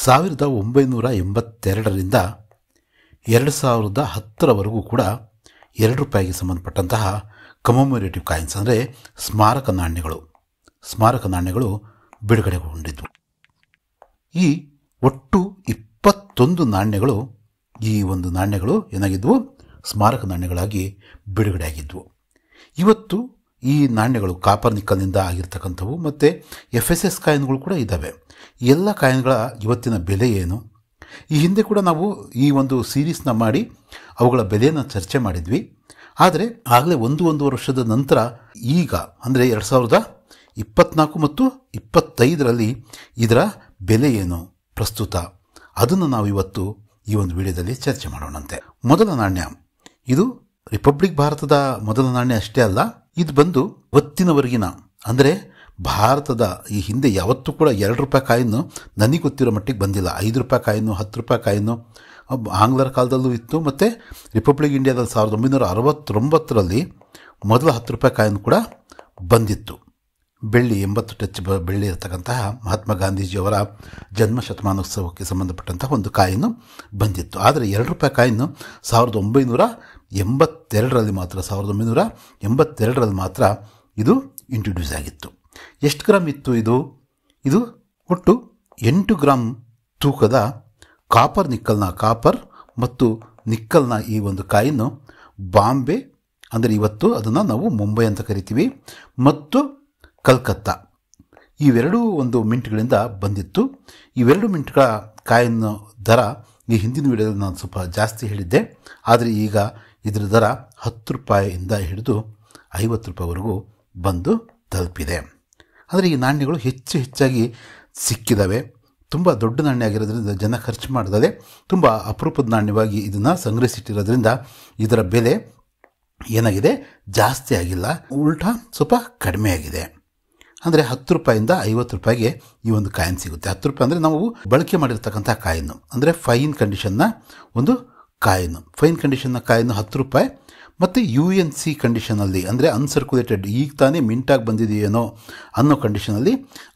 1982ರಿಂದ 2010ರವರೆಗೂ ಕೂಡ ₹2ಗೆ ಸಂಬಂಧಪಟ್ಟಂತಹ ಕಮಮೋರೇಟಿವ್ ಕಾಯಿನ್ಸ್ ಅಂದರೆ ಸ್ಮಾರಕ ನಾಣ್ಯಗಳು ಬಿಡುಗಡೆಗೊಂಡಿದ್ವು. ಈ ಒಟ್ಟು 21 ನಾಣ್ಯಗಳು ಈ ಒಂದು ನಾಣ್ಯಗಳು ಏನಾಗಿದ್ವು, ಸ್ಮಾರಕ ನಾಣ್ಯಗಳಾಗಿ ಬಿಡುಗಡೆಯಾಗಿದ್ವು. ಇವತ್ತು ಈ ನಾಣ್ಯಗಳು ಕಾಪರ್ ನಿಕ್ಕಲ್ನಿಂದ ಆಗಿರ್ತಕ್ಕಂಥವು ಮತ್ತು FSS ಕಾಯಿನ್ಗಳು ಕೂಡ ಇದ್ದಾವೆ. ಎಲ್ಲ ಕಾಯಿನ್ಗಳ ಇವತ್ತಿನ ಬೆಲೆ ಏನು? ಈ ಹಿಂದೆ ಕೂಡ ನಾವು ಈ ಒಂದು ಸೀರೀಸ್ನ ಮಾಡಿ ಅವುಗಳ ಬೆಲೆಯನ್ನು ಚರ್ಚೆ ಮಾಡಿದ್ವಿ. ಆದರೆ ಆಗಲೇ ಒಂದೂವರೆ ವರ್ಷದ ನಂತರ ಈಗ ಅಂದರೆ 2024 ಮತ್ತು 25ರಲ್ಲಿ ಇದರ ಬೆಲೆ ಏನು ಪ್ರಸ್ತುತ, ಅದನ್ನು ನಾವು ಇವತ್ತು ಈ ಒಂದು ವಿಡಿಯೋದಲ್ಲಿ ಚರ್ಚೆ ಮಾಡೋಣಂತೆ. ಮೊದಲ ನಾಣ್ಯ ಇದು ರಿಪಬ್ಲಿಕ್ ಭಾರತದ ಮೊದಲ ನಾಣ್ಯ ಅಷ್ಟೇ ಅಲ್ಲ, ಇದು ಬಂದು ಇವತ್ತಿನವರೆಗಿನ ಅಂದರೆ ಭಾರತದ ಈ ಹಿಂದೆ ಯಾವತ್ತೂ ಕೂಡ ₹2 ಕಾಯಿನ್ನು ನನಗೆ ಗೊತ್ತಿರೋ ಮಟ್ಟಿಗೆ ಬಂದಿಲ್ಲ. ₹5 ಕಾಯಿನ್ನು, ₹10 ಕಾಯಿನ್ನು ಆಂಗ್ಲರ ಕಾಲದಲ್ಲೂ ಇತ್ತು. ಮತ್ತು ರಿಪಬ್ಲಿಕ್ ಇಂಡಿಯಾದಲ್ಲಿ 1969ರಲ್ಲಿ ಮೊದಲ ₹10 ಕಾಯಿನ್ ಕೂಡ ಬಂದಿತ್ತು. ಬೆಳ್ಳಿ 80 ಟಚ್ ಬೆಳ್ಳಿ ಇರತಕ್ಕಂತಹ ಮಹಾತ್ಮ ಗಾಂಧೀಜಿಯವರ ಜನ್ಮ ಶತಮಾನೋತ್ಸವಕ್ಕೆ ಸಂಬಂಧಪಟ್ಟಂತಹ ಒಂದು ಕಾಯಿನು ಬಂದಿತ್ತು. ಆದರೆ ₹2 ಕಾಯಿನ್ನು 1982ರಲ್ಲಿ ಮಾತ್ರ ಇದು ಇಂಟ್ರೊಡ್ಯೂಸ್ ಆಗಿತ್ತು. ಎಷ್ಟು ಗ್ರಾಮ್ ಇತ್ತು ಇದು ಒಟ್ಟು 8 ಗ್ರಾಮ್ ತೂಕದ ಕಾಪರ್ ಮತ್ತು ನಿಕ್ಕಲ್ನ ಈ ಒಂದು ಕಾಯಿನ್ನು ಬಾಂಬೆ ಅಂದರೆ ಇವತ್ತು ಅದನ್ನು ನಾವು ಮುಂಬೈ ಅಂತ ಕರಿತೀವಿ ಮತ್ತು ಕಲ್ಕತ್ತಾ ಇವೆರಡೂ ಒಂದು ಮಿಂಟ್ಗಳಿಂದ ಬಂದಿತ್ತು. ಇವೆರಡು ಮಿಂಟ್ಗಳ ಕಾಯಿನ್ ದರ ಈ ಹಿಂದಿನ ವಿಡಿಯೋದಲ್ಲಿ ನಾನು ಸ್ವಲ್ಪ ಜಾಸ್ತಿ ಹೇಳಿದ್ದೆ. ಆದರೆ ಈಗ ಇದರ ದರ ₹10 ಹಿಡಿದು ₹50ವರೆಗೂ ಬಂದು ತಲುಪಿದೆ. ಅಂದರೆ ಈ ನಾಣ್ಯಗಳು ಹೆಚ್ಚಾಗಿ ಸಿಕ್ಕಿದ್ದಾವೆ. ತುಂಬ ದೊಡ್ಡ ನಾಣ್ಯ ಆಗಿರೋದ್ರಿಂದ ಜನ ಖರ್ಚು ಮಾಡಿದರೆ ತುಂಬ ಅಪರೂಪದ ನಾಣ್ಯವಾಗಿ ಇದನ್ನು ಸಂಗ್ರಹಿಸಿಟ್ಟಿರೋದ್ರಿಂದ ಇದರ ಬೆಲೆ ಏನಾಗಿದೆ, ಜಾಸ್ತಿ ಆಗಿಲ್ಲ, ಉಲ್ಟಾ ಸ್ವಲ್ಪ ಕಡಿಮೆ ಆಗಿದೆ. ಅಂದರೆ ₹10ಯಿಂದ ₹50ಗೆ ಈ ಒಂದು ಕಾಯಿನ್ ಸಿಗುತ್ತೆ. ₹10 ಅಂದರೆ ನಾವು ಬಳಕೆ ಮಾಡಿರ್ತಕ್ಕಂಥ ಕಾಯಿನ್ನು ಅಂದರೆ ಫೈನ್ ಕಂಡೀಷನ್ನ ಒಂದು ಕಾಯಿನ್ನು. ಫೈನ್ ಕಂಡೀಷನ್ನ ಕಾಯಿನ್ನು ₹10 ಮತ್ತು UNC ಕಂಡೀಷನಲ್ಲಿ ಅಂದರೆ ಅನ್ಸರ್ಕ್ಯುಲೇಟೆಡ್ ಈಗ ತಾನೇ ಮಿಂಟಾಗಿ ಬಂದಿದೆಯೇನೋ ಅನ್ನೋ ಕಂಡೀಷನಲ್ಲಿ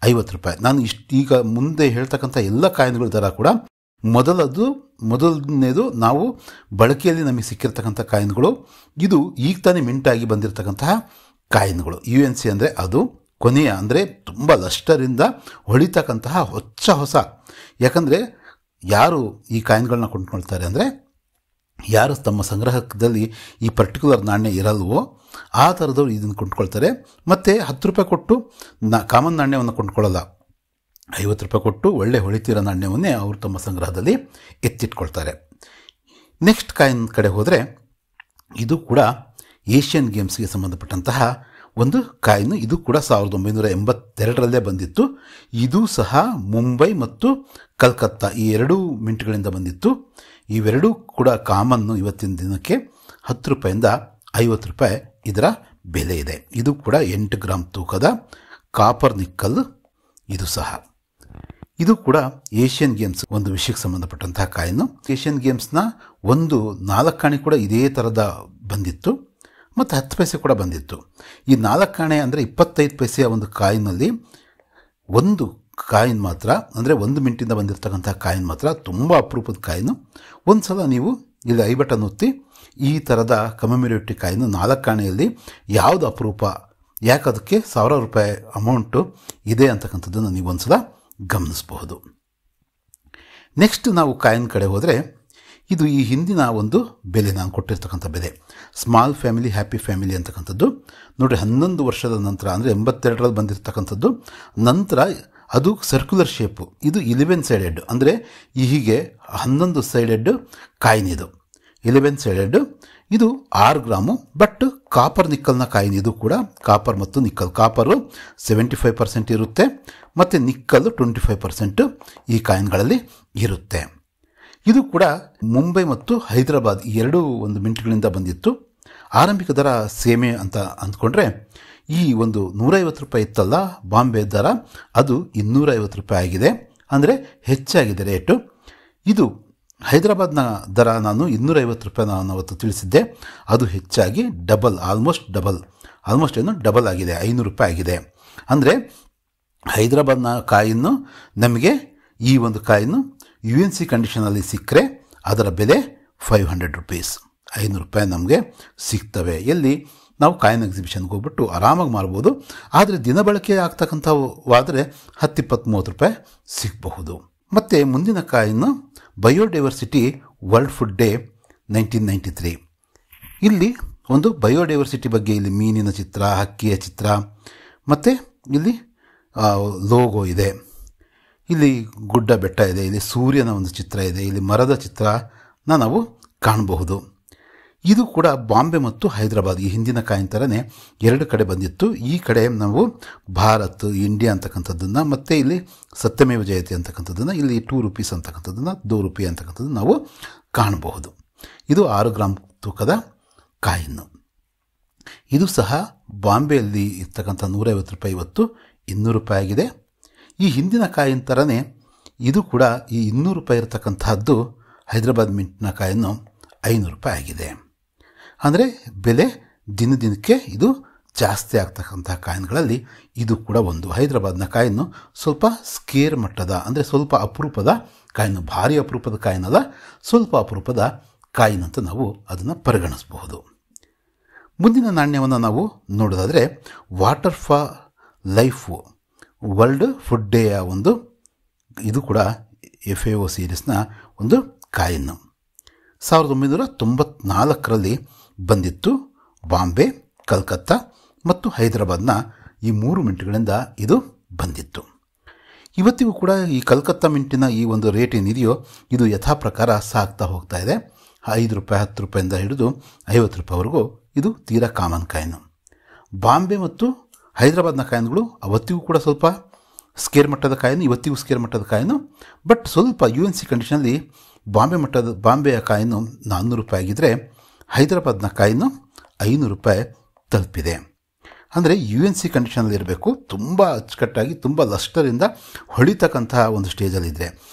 ₹50. ನಾನು ಈಗ ಮುಂದೆ ಹೇಳ್ತಕ್ಕಂಥ ಎಲ್ಲ ಕಾಯಿನ್ಗಳ ದರ ಕೂಡ ಮೊದಲನೇದು ನಾವು ಬಳಕೆಯಲ್ಲಿ ನಮಗೆ ಸಿಕ್ಕಿರ್ತಕ್ಕಂಥ ಕಾಯಿನ್ಗಳು. ಇದು ಈಗ ತಾನೇ ಮಿಂಟಾಗಿ ಬಂದಿರತಕ್ಕಂತಹ ಕಾಯಿನ್ಗಳು. UNC ಅಂದರೆ ಅದು ಕೊನೆಯ ಅಂದರೆ ತುಂಬ ಲಷ್ಟರಿಂದ ಹೊಳಿತಕ್ಕಂತಹ ಹೊಸ. ಯಾಕಂದರೆ ಯಾರು ಈ ಕಾಯಿನ್ಗಳನ್ನ ಕೊಂಡ್ಕೊಳ್ತಾರೆ ಅಂದರೆ ಯಾರು ತಮ್ಮ ಸಂಗ್ರಹದಲ್ಲಿ ಈ ಪರ್ಟಿಕ್ಯುಲರ್ ನಾಣ್ಯ ಇರಲ್ವೋ ಆ ಥರದವ್ರು ಇದನ್ನು ಕೊಂಡ್ಕೊಳ್ತಾರೆ. ಮತ್ತು ₹10 ಕೊಟ್ಟು ಕಾಮನ್ ನಾಣ್ಯವನ್ನು ಕೊಂಡ್ಕೊಳ್ಳಲ್ಲ. ₹50 ಕೊಟ್ಟು ಒಳ್ಳೆ ಹೊಳಿತಿರೋ ನಾಣ್ಯವನ್ನೇ ಅವರು ತಮ್ಮ ಸಂಗ್ರಹದಲ್ಲಿ ಎತ್ತಿಟ್ಕೊಳ್ತಾರೆ. ನೆಕ್ಸ್ಟ್ ಕಾಯಿನ್ ಕಡೆ ಹೋದರೆ ಇದು ಕೂಡ ಏಷ್ಯನ್ ಗೇಮ್ಸ್ಗೆ ಸಂಬಂಧಪಟ್ಟಂತಹ ಒಂದು ಕಾಯಿನು. ಇದು ಕೂಡ 1982ರಲ್ಲೇ ಬಂದಿತ್ತು. ಇದು ಸಹ ಮುಂಬೈ ಮತ್ತು ಕಲ್ಕತ್ತಾ ಈ ಎರಡೂ ಮಿಂಟ್ಗಳಿಂದ ಬಂದಿತ್ತು. ಇವೆರಡೂ ಕೂಡ ಕಾಮನ್ನು ಇವತ್ತಿನ ದಿನಕ್ಕೆ ₹10ಯಿಂದ ₹50 ಇದರ ಬೆಲೆ ಇದೆ. ಇದು ಕೂಡ 8 ಗ್ರಾಮ್ ತೂಕದ ಕಾಪರ್ ನಿಕ್ಕಲ್. ಇದು ಕೂಡ ಏಷ್ಯನ್ ಗೇಮ್ಸ್ ಒಂದು ವಿಷಯಕ್ಕೆ ಸಂಬಂಧಪಟ್ಟಂತಹ ಕಾಯಿನು. ಏಷ್ಯನ್ ಗೇಮ್ಸ್ನ ಒಂದು 4 ಆಣೆ ಕೂಡ ಇದೇ ಥರದ ಬಂದಿತ್ತು ಮತ್ತು 10 ಪೈಸೆ ಕೂಡ ಬಂದಿತ್ತು. ಈ 4 ಆಣೆ ಅಂದರೆ 25 ಪೈಸೆಯ ಒಂದು ಕಾಯಿನಲ್ಲಿ ಒಂದು ಕಾಯಿನ್ ಮಾತ್ರ ಅಂದರೆ 1 ಮಿಂಟಿಂದ ಬಂದಿರತಕ್ಕಂಥ ಕಾಯಿನ್ ಮಾತ್ರ ತುಂಬ ಅಪರೂಪದ ಕಾಯಿನು. ಒಂದು ಸಲ ನೀವು ಇಲ್ಲಿ ಐ ಬಟನ್ ಒತ್ತಿ ಈ ಥರದ ಕಮಮೋರೇಟಿವ್ ಕಾಯಿನು 4 ಆಣೆಯಲ್ಲಿ ಯಾವುದು ಅಪರೂಪ, ಯಾಕೆ ಅದಕ್ಕೆ ₹1000 ಅಮೌಂಟು ಇದೆ ಅಂತಕ್ಕಂಥದ್ದನ್ನು ನೀವು ಒಂದು ಸಲ ಗಮನಿಸಬಹುದು. ನೆಕ್ಸ್ಟ್ ನಾವು ಕಾಯಿನ್ ಕಡೆ ಹೋದರೆ ಇದು ಈ ಹಿಂದಿನ ಒಂದು ಬೆಲೆ ನಾನು ಕೊಟ್ಟಿರ್ತಕ್ಕಂಥ ಬೆಲೆ ಸ್ಮಾಲ್ ಫ್ಯಾಮಿಲಿ ಹ್ಯಾಪಿ ಫ್ಯಾಮಿಲಿ ಅಂತಕ್ಕಂಥದ್ದು. ನೋಡಿರಿ 11 ವರ್ಷದ ನಂತರ ಅಂದರೆ 82ರಲ್ಲಿ ಬಂದಿರತಕ್ಕಂಥದ್ದು. ನಂತರ ಅದು ಸರ್ಕ್ಯುಲರ್ ಶೇಪು. ಇದು 11 ಸೈಡೆಡ್ ಅಂದರೆ ಹೀಗೆ 11 ಸೈಡೆಡ್ ಕಾಯಿನ್. ಇದು 11 ಸೈಡೆಡ್. ಇದು 6 ಗ್ರಾಮು ಬಟ್ ಕಾಪರ್ ನಿಕ್ಕಲ್ನ ಕಾಯಿನ್. ಇದು ಕೂಡ ಕಾಪರ್ ಮತ್ತು ನಿಕ್ಕಲ್. ಕಾಪರು 75% ಇರುತ್ತೆ ಮತ್ತು ನಿಕ್ಕಲ್ಲು 25% ಈ ಕಾಯಿನ್ಗಳಲ್ಲಿ ಇರುತ್ತೆ. ಇದು ಕೂಡ ಮುಂಬೈ ಮತ್ತು ಹೈದರಾಬಾದ್ ಈ ಎರಡೂ ಒಂದು ಮಿಂಟ್ಗಳಿಂದ ಬಂದಿತ್ತು. ಆರಂಭಿಕ ದರ ಸೇಮೆ ಅಂತ ಅಂದ್ಕೊಂಡ್ರೆ ಈ ಒಂದು ₹150 ಇತ್ತಲ್ಲ ಬಾಂಬೆ ದರ, ಅದು ₹250 ಆಗಿದೆ. ಅಂದರೆ ಹೆಚ್ಚಾಗಿದೆ ರೇಟು. ಇದು ಹೈದರಾಬಾದ್ನ ದರ ನಾನು ₹250 ನಾನು ಅವತ್ತು ತಿಳಿಸಿದ್ದೆ. ಅದು ಹೆಚ್ಚಾಗಿ ಆಲ್ಮೋಸ್ಟ್ ಡಬಲ್ ಆಗಿದೆ, ₹500 ಆಗಿದೆ. ಅಂದರೆ ಹೈದರಾಬಾದ್ನ ಕಾಯಿನ್ನು ನಮಗೆ ಈ ಒಂದು ಕಾಯಿನ್ನು UNC ಕಂಡೀಷನಲ್ಲಿ ಸಿಕ್ಕರೆ ಅದರ ಬೆಲೆ 500 ರೂಪೀಸ್, 500 ರೂಪಾಯಿ ನಮಗೆ ಸಿಗ್ತವೆ. ಎಲ್ಲಿ ನಾವು ಕಾಯಿನ್ ಎಕ್ಸಿಬಿಷನ್ಗೆ ಹೋಗ್ಬಿಟ್ಟು ಆರಾಮಾಗಿ ಮಾರ್ಬೋದು. ಆದರೆ ದಿನಬಳಕೆ ಆಗ್ತಕ್ಕಂಥವಾದರೆ 10, 20, 30 ರೂಪಾಯಿ ಸಿಗಬಹುದು. ಮತ್ತು ಮುಂದಿನ coin biodiversity world food day 1993. ಇಲ್ಲಿ ಒಂದು ಬಯೋಡೈವರ್ಸಿಟಿ ಬಗ್ಗೆ ಇಲ್ಲಿ ಮೀನಿನ ಚಿತ್ರ, ಹಕ್ಕಿಯ ಚಿತ್ರ, ಮತ್ತು ಇಲ್ಲಿ ಲೋಗೋ ಇದೆ. ಇಲ್ಲಿ ಗುಡ್ಡ ಬೆಟ್ಟ ಇದೆ, ಇಲ್ಲಿ ಸೂರ್ಯನ ಒಂದು ಚಿತ್ರ ಇದೆ, ಇಲ್ಲಿ ಮರದ ಚಿತ್ರನ ನಾವು ಕಾಣಬಹುದು. ಇದು ಕೂಡ ಬಾಂಬೆ ಮತ್ತು ಹೈದರಾಬಾದ್ ಈ ಹಿಂದಿನ ಕಾಯಿನ್ ಥರನೇ 2 ಕಡೆ ಬಂದಿತ್ತು. ಈ ಕಡೆ ನಾವು ಭಾರತ್, ಇಂಡಿಯಾ ಅಂತಕ್ಕಂಥದ್ದನ್ನು, ಮತ್ತು ಇಲ್ಲಿ ಸತ್ಯಮೇವ ಜಯತೆ ಅಂತಕ್ಕಂಥದ್ದನ್ನು, ಇಲ್ಲಿ 2 ರೂಪೀಸ್ ಅಂತಕ್ಕಂಥದ್ದನ್ನು, 2 ರೂಪಾಯಿ ಅಂತಕ್ಕಂಥದ್ದನ್ನು ನಾವು ಕಾಣಬಹುದು. ಇದು 6 ಗ್ರಾಮ್ ತೂಕದ ಕಾಯಿನ್ನು. ಇದು ಸಹ ಬಾಂಬೆಯಲ್ಲಿ ಇರ್ತಕ್ಕಂಥ 150 ರೂಪಾಯಿ ಇವತ್ತು 200 ರೂಪಾಯಿ ಆಗಿದೆ. ಈ ಹಿಂದಿನ ಕಾಯಿನ್ ಥರನೇ ಇದು ಕೂಡ ಈ 200 ರೂಪಾಯಿ ಇರತಕ್ಕಂತಹದ್ದು ಹೈದರಾಬಾದ್ ಮಿಂಟ್ನ ಕಾಯಿನ್ನು 500 ರೂಪಾಯಿ ಆಗಿದೆ. ಅಂದರೆ ಬೆಲೆ ದಿನಕ್ಕೆ ಇದು ಜಾಸ್ತಿ ಆಗ್ತಕ್ಕಂತಹ ಕಾಯಿನ್ಗಳಲ್ಲಿ ಇದು ಕೂಡ ಒಂದು. ಹೈದರಾಬಾದ್ನ ಕಾಯಿನ್ನು ಸ್ವಲ್ಪ ಸ್ಕೇರ್ ಮಟ್ಟದ, ಅಂದರೆ ಸ್ವಲ್ಪ ಅಪರೂಪದ ಕಾಯಿನು, ಭಾರಿ ಅಪರೂಪದ ಕಾಯಿನ್ ಅಲ್ಲ, ಸ್ವಲ್ಪ ಅಪರೂಪದ ಕಾಯಿನ್ ಅಂತ ನಾವು ಅದನ್ನು ಪರಿಗಣಿಸಬಹುದು. ಮುಂದಿನ ನಾಣ್ಯವನ್ನು ನಾವು ನೋಡೋದಾದರೆ water for life world food ಡೇಯ ಒಂದು, ಇದು ಕೂಡ FAO ಸೀರೀಸ್ನ ಒಂದು ಕಾಯಿನ್ನು. 1994ರಲ್ಲಿ ಬಂದಿತ್ತು. ಬಾಂಬೆ, ಕಲ್ಕತ್ತಾ ಮತ್ತು ಹೈದರಾಬಾದ್ನ ಈ 3 ಮಿಂಟ್ಗಳಿಂದ ಇದು ಬಂದಿತ್ತು. ಇವತ್ತಿಗೂ ಕೂಡ ಈ ಕಲ್ಕತ್ತಾ ಮಿಂಟಿನ ಈ ಒಂದು ರೇಟ್ ಏನಿದೆಯೋ ಇದು ಯಥಾ ಪ್ರಕಾರ ಸಾಗ್ತಾ ಹೋಗ್ತಾ ಇದೆ. 5 ರೂಪಾಯಿ, 10 ರೂಪಾಯಿಂದ ಹಿಡಿದು 50 ರೂಪಾಯಿವರೆಗೂ ಇದು ತೀರಾ ಕಾಮನ್ ಕಾಯಿನು. ಬಾಂಬೆ ಮತ್ತು ಹೈದರಾಬಾದ್ನ ಕಾಯಿನ್ಗಳು ಅವತ್ತಿಗೂ ಕೂಡ ಸ್ವಲ್ಪ ಸ್ಕೇರ್ ಮಟ್ಟದ ಕಾಯಿನು, ಇವತ್ತಿಗೂ ಸ್ಕೇರ್ ಮಟ್ಟದ ಕಾಯಿನು. ಬಟ್ ಸ್ವಲ್ಪ UNC ಕಂಡೀಷನಲ್ಲಿ ಬಾಂಬೆಯ ಕಾಯಿನು 400 ರೂಪಾಯಿ ಆಗಿದ್ದರೆ ಹೈದರಾಬಾದ್ನ ಕಾಯಿನು 500 ರೂಪಾಯಿ ತಲುಪಿದೆ. ಅಂದರೆ UNC ಕಂಡೀಷನಲ್ಲಿ ಇರಬೇಕು, ತುಂಬ ಅಚ್ಚುಕಟ್ಟಾಗಿ ತುಂಬ ಲಸ್ಟರಿಂದ ಹೊಳಿತಕ್ಕಂತಹ ಒಂದು ಸ್ಟೇಜಲ್ಲಿದ್ದರೆ.